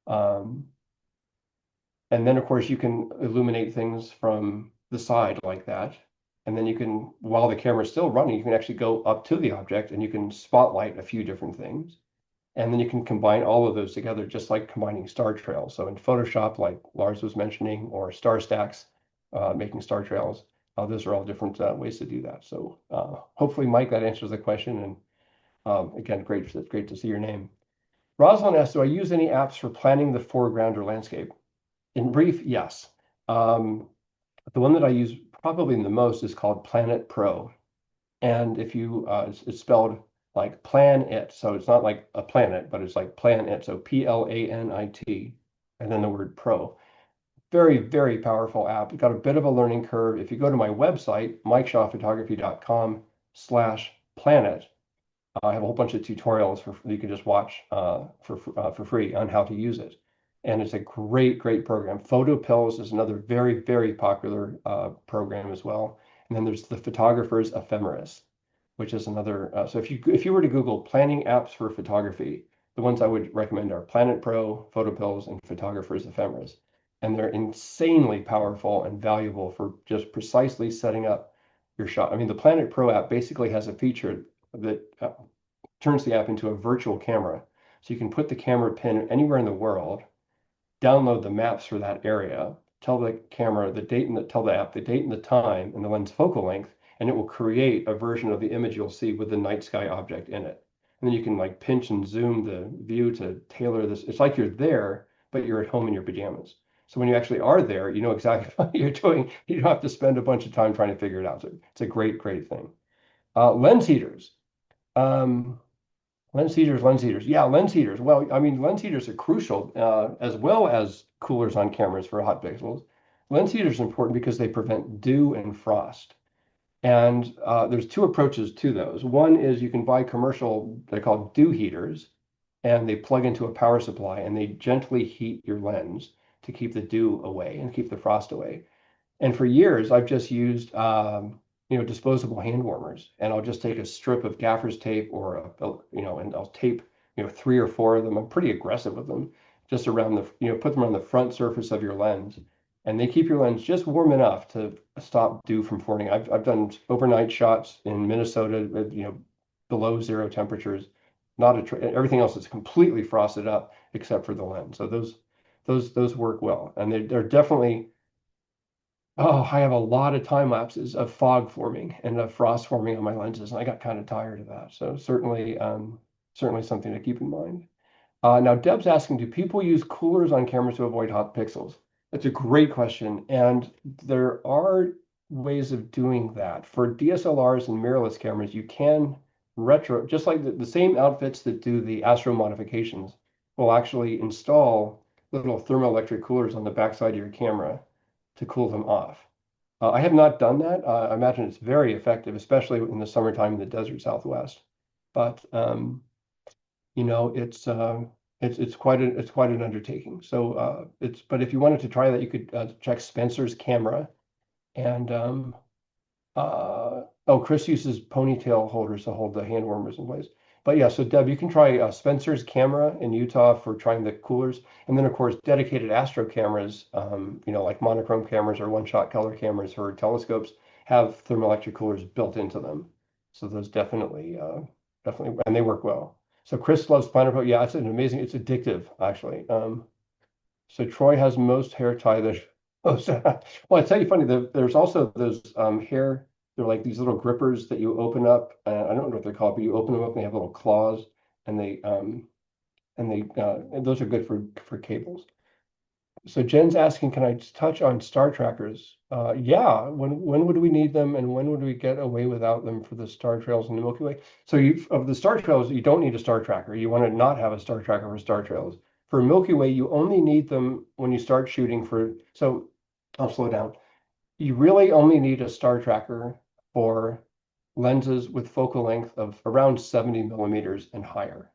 And then, of course, you can illuminate things from the side like that. And then you can, while the camera is still running, you can actually go up to the object and you can spotlight a few different things. And then you can combine all of those together, just like combining star trails. So in Photoshop, like Lars was mentioning, or star stacks, making star trails, those are all different ways to do that. So hopefully, Mike, that answers the question. And again, great to see your name. Rosalind asked, do I use any apps for planning the foreground or landscape? In brief, yes. The one that I use probably the most is called Planet Pro. And if you, it's spelled like plan it. So it's not like a planet, but it's like plan it. So PLANIT, and then the word pro. Very, very powerful app. It's got a bit of a learning curve. If you go to my website, mikeshawphotography.com/planet, I have a whole bunch of tutorials you can just watch for free on how to use it. And it's a great, great program. PhotoPills is another very, very popular program as well. And then there's the Photographer's Ephemeris, which is another. So if you were to Google planning apps for photography, the ones I would recommend are Planet Pro, PhotoPills, and Photographer's Ephemeris. And they're insanely powerful and valuable for just precisely setting up your shot. I mean, the Planet Pro app basically has a feature that turns the app into a virtual camera. So you can put the camera pin anywhere in the world, download the maps for that area, tell the camera the date and tell the app the date and the time and the lens focal length, and it will create a version of the image you'll see with the night sky object in it. And then you can like pinch and zoom the view to tailor this. It's like you're there, but you're at home in your pajamas. So when you actually are there, you know exactly what you're doing. You don't have to spend a bunch of time trying to figure it out. So it's a great, great thing. Lens heaters. Well, Lens heaters, lens heaters. Yeah, lens heaters. Well, I mean, lens heaters are crucial as well as coolers on cameras for hot pixels. Lens heaters are important because they prevent dew and frost. And there's two approaches to those. One is you can buy commercial, they're called dew heaters, and they plug into a power supply and they gently heat your lens to keep the dew away and keep the frost away. And for years, I've just used, disposable hand warmers, and I'll just take a strip of gaffer's tape or and I'll tape, 3 or 4 of them. I'm pretty aggressive with them, just around put them on the front surface of your lens, and they keep your lens just warm enough to stop dew from forming. I've done overnight shots in Minnesota at, below 0 temperatures. Not a everything else is completely frosted up except for the lens. So those work well, and they're definitely. Oh, I have a lot of time lapses of fog forming and of frost forming on my lenses, and I got kind of tired of that. So certainly something to keep in mind. Now, Deb's asking, do people use coolers on cameras to avoid hot pixels? That's a great question, and there are ways of doing that. For DSLRs and mirrorless cameras, you can just like the same outfits that do the Astro modifications will actually install little thermoelectric coolers on the backside of your camera to cool them off. I have not done that. I imagine it's very effective, especially in the summertime in the desert Southwest. But it's quite an undertaking. So but if you wanted to try that, you could check Spencer's camera, and Chris uses ponytail holders to hold the hand warmers in place. But yeah, so Deb, you can try Spencer's camera in Utah for trying the coolers. And then, of course, dedicated Astro cameras, like monochrome cameras or one-shot color cameras for telescopes have thermoelectric coolers built into them. So those definitely, and they work well. So Chris loves Planner Pro. Yeah, it's it's addictive, actually. So Troy has most hair tie that. Oh, well, I tell you funny, there's also those hair. They're like these little grippers that you open up. I don't know what they're called, but you open them up and they have little claws, and and those are good for cables. So Jen's asking, can I just touch on star trackers? Yeah. When would we need them, and when would we get away without them for the star trails in the Milky Way? So of the star trails, you don't need a star tracker. You want to not have a star tracker for star trails. For Milky Way, you only need them when you start shooting for. So I'll slow down. You really only need a star tracker for lenses with focal length of around 70 millimeters and higher.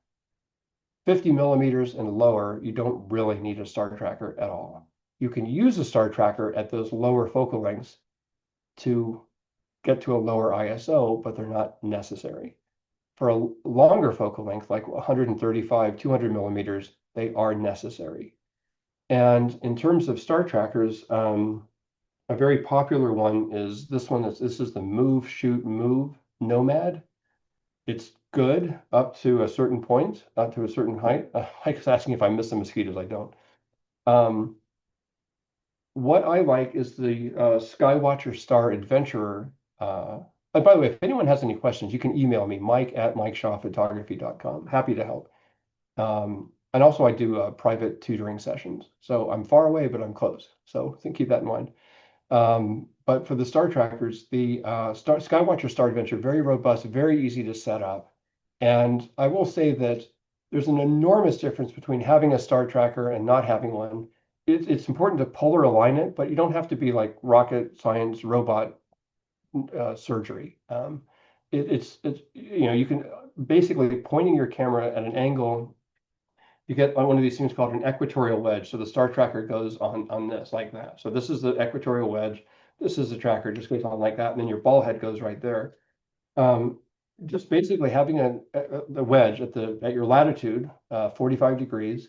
50 millimeters and lower, you don't really need a star tracker at all. You can use a star tracker at those lower focal lengths to get to a lower ISO, but they're not necessary. For a longer focal length, like 135, 200 millimeters, they are necessary. And in terms of star trackers, a very popular one is this one. This is the Move, Shoot, Move Nomad. It's good up to a certain point, up to a certain height. Mike's asking if I miss the mosquitoes. I don't. What I like is the Skywatcher Star Adventurer. By the way, if anyone has any questions, you can email me, mike@mikeshawphotography.com. Happy to help. And also, I do private tutoring sessions. So I'm far away, but I'm close. So keep that in mind. But for the star trackers, the Skywatcher Star Adventure, very robust, very easy to set up. And I will say that there's an enormous difference between having a star tracker and not having one. It's important to polar align it, but you don't have to be like rocket science robot surgery. You can basically pointing your camera at an angle. You get on one of these things called an equatorial wedge. So the star tracker goes on this like that. So this is the equatorial wedge. This is the tracker, just goes on like that. And then your ball head goes right there. Just basically having the wedge at your latitude, 45 degrees,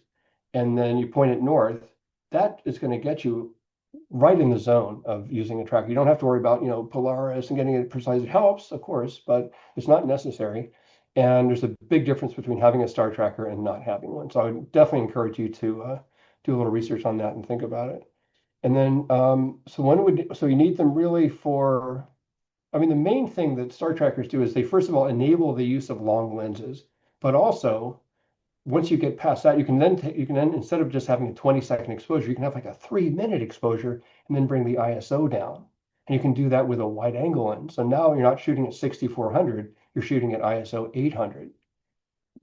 and then you point it north, that is going to get you right in the zone of using a tracker. You don't have to worry about, Polaris and getting it precise. It helps, of course, but it's not necessary. And there's a big difference between having a star tracker and not having one. So I would definitely encourage you to do a little research on that and think about it. And then, so you need them really for, I mean, the main thing that star trackers do is they, first of all, enable the use of long lenses, but also once you get past that, you can then instead of just having a 20-second exposure, you can have like a 3-minute exposure and then bring the ISO down. And you can do that with a wide angle lens. So now you're not shooting at 6400, you're shooting at ISO 800.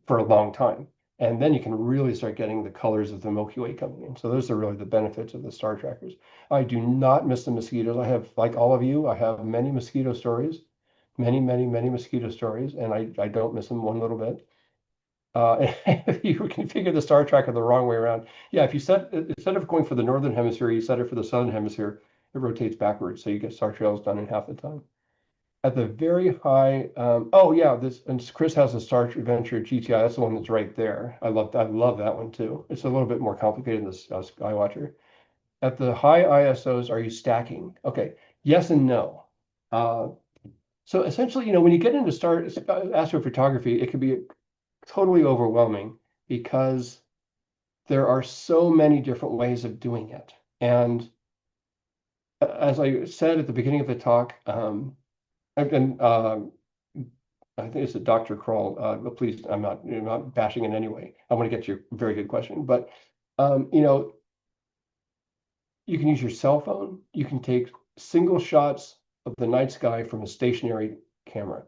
for a long time. And then you can really start getting the colors of the Milky Way coming in. So those are really the benefits of the star trackers. I do not miss the mosquitoes. I have, like all of you, I have many mosquito stories, many, many, many mosquito stories, and I don't miss them one little bit. If you configure the star tracker the wrong way around, yeah, if you set, instead of going for the northern hemisphere, you set it for the southern hemisphere, it rotates backwards. So you get star trails done in half the time. At the very high, oh yeah, this, and Chris has a Star Adventure GTI. That's the one that's right there. I love that one too. It's a little bit more complicated than the Skywatcher. At the high ISOs, are you stacking? Okay, yes and no. So essentially, when you get into astrophotography, it can be totally overwhelming because there are so many different ways of doing it. And as I said at the beginning of the talk, and I think it's a Dr. Kroll, but please, I'm not bashing in any way. I want to get to your very good question, but you can use your cell phone. You can take single shots of the night sky from a stationary camera,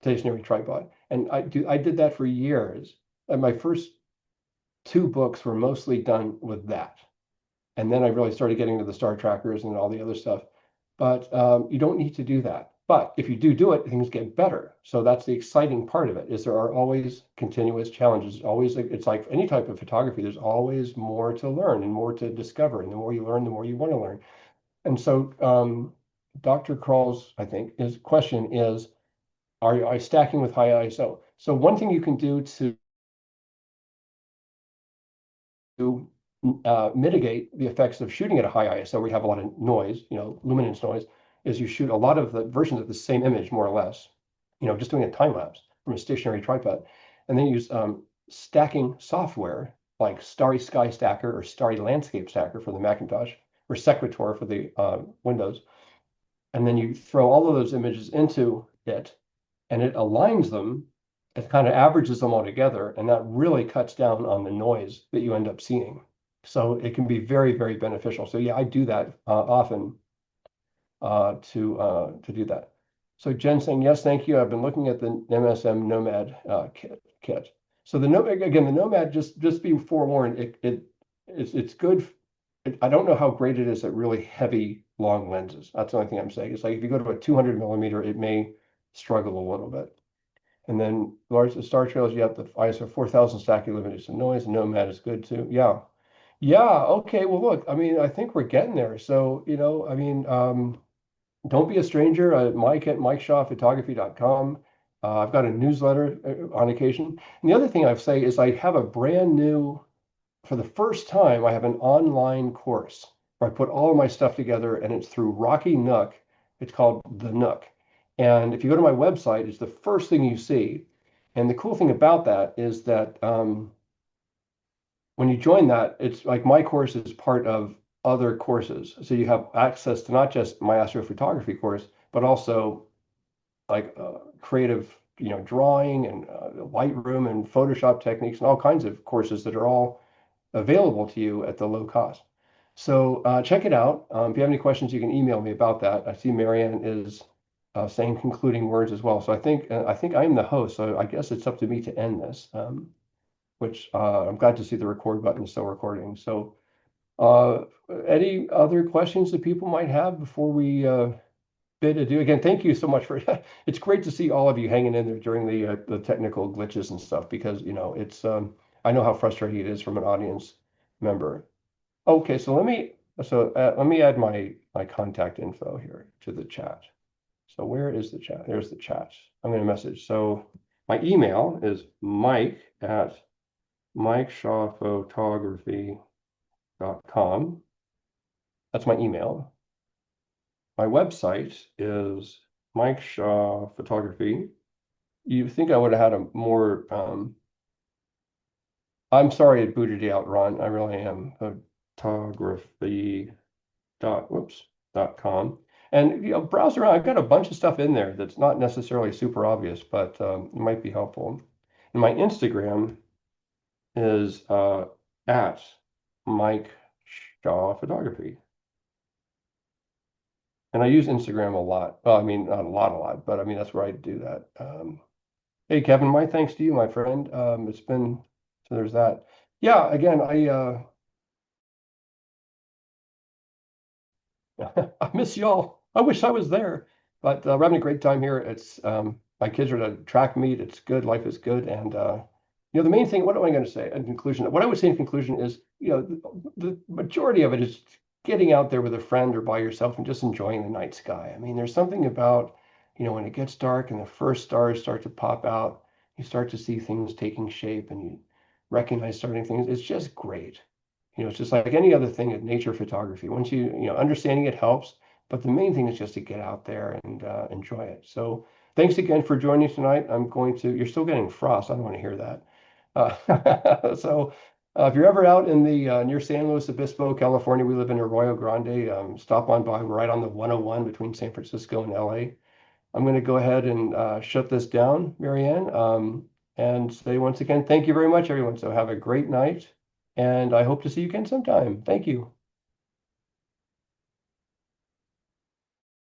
stationary tripod, and I did that for years. And my first two books were mostly done with that, and then I really started getting to the star trackers and all the other stuff. But you don't need to do that. But if you do it, things get better. So that's the exciting part of it, is there are always continuous challenges. Always, it's like any type of photography, there's always more to learn and more to discover. And the more you learn, the more you want to learn. And so Dr. Kroll's, I think, his question is, are I stacking with high ISO? So one thing you can do to mitigate the effects of shooting at a high ISO, where you have a lot of noise, luminance noise, is you shoot a lot of the versions of the same image, more or less, just doing a time lapse from a stationary tripod, and then use stacking software like Starry Sky Stacker or Starry Landscape Stacker for the Macintosh, or Sequitur for the Windows, and then you throw all of those images into it, and it aligns them. It kind of averages them all together, and that really cuts down on the noise that you end up seeing. So it can be very, very beneficial. So yeah, I do that often to do that. So Jen saying, yes, thank you. I've been looking at the MSM Nomad kit. So the Nomad, just be forewarned, it's good. I don't know how great it is at really heavy, long lenses. That's the only thing I'm saying. It's like if you go to a 200 millimeter, it may struggle a little bit. And then large star trails, you have the ISO 4000 stack illumination noise, and Nomad is good too. Yeah. Yeah. Okay. Well, look, I mean, I think we're getting there. So, don't be a stranger. Mike at mikeshawphotography.com. I've got a newsletter on occasion. And the other thing I'd say is I have a brand new, for the first time, I have an online course where I put all of my stuff together, and it's through Rocky Nook. It's called The Nook. And if you go to my website, it's the first thing you see. And the cool thing about that is that when you join that, it's like my course is part of other courses. So you have access to not just my astrophotography course, but also like creative, drawing and Lightroom and Photoshop techniques and all kinds of courses that are all available to you at the low cost. So check it out. If you have any questions, you can email me about that. I see Marianne is saying concluding words as well. So I think I'm the host, so I guess it's up to me to end this, which I'm glad to see the record button is still recording. So any other questions that people might have before we bid adieu? Again, thank you so much for it's great to see all of you hanging in there during the technical glitches and stuff, because it's I know how frustrating it is from an audience member. Okay, so let me add my contact info here to the chat. So where is the chat? There's the chat. I'm going to message. So my email is mike@mikeshawphotography.com. That's my email. My website is Mike Shaw Photography. You think I would have had a more I'm sorry it booted you out, Ron. I really am. Photography.com. And browse around. I've got a bunch of stuff in there that's not necessarily super obvious, but it might be helpful. And my Instagram is at Mike Shaw Photography. And I use Instagram a lot. Well, I mean, not a lot, but I mean, that's where I do that. Hey, Kevin, my thanks to you, my friend. It's been, so there's that. Yeah, again, I miss y'all. I wish I was there, but we're having a great time here. It's my kids are at a track meet. It's good. Life is good, and the main thing. What am I going to say in conclusion? What I would say in conclusion is, the majority of it is getting out there with a friend or by yourself and just enjoying the night sky. I mean, there's something about, when it gets dark and the first stars start to pop out, you start to see things taking shape, and you recognize starting things. It's just great. It's just like any other thing in nature photography. Once understanding it helps, but the main thing is just to get out there and enjoy it. So thanks again for joining tonight. You're still getting frost. I don't want to hear that. If you're ever out in the near San Luis Obispo, California, we live in Arroyo Grande. Stop on by. We're right on the 101 between San Francisco and LA. I'm going to go ahead and shut this down, Marianne, and say once again, thank you very much, everyone. So have a great night, and I hope to see you again sometime. Thank you.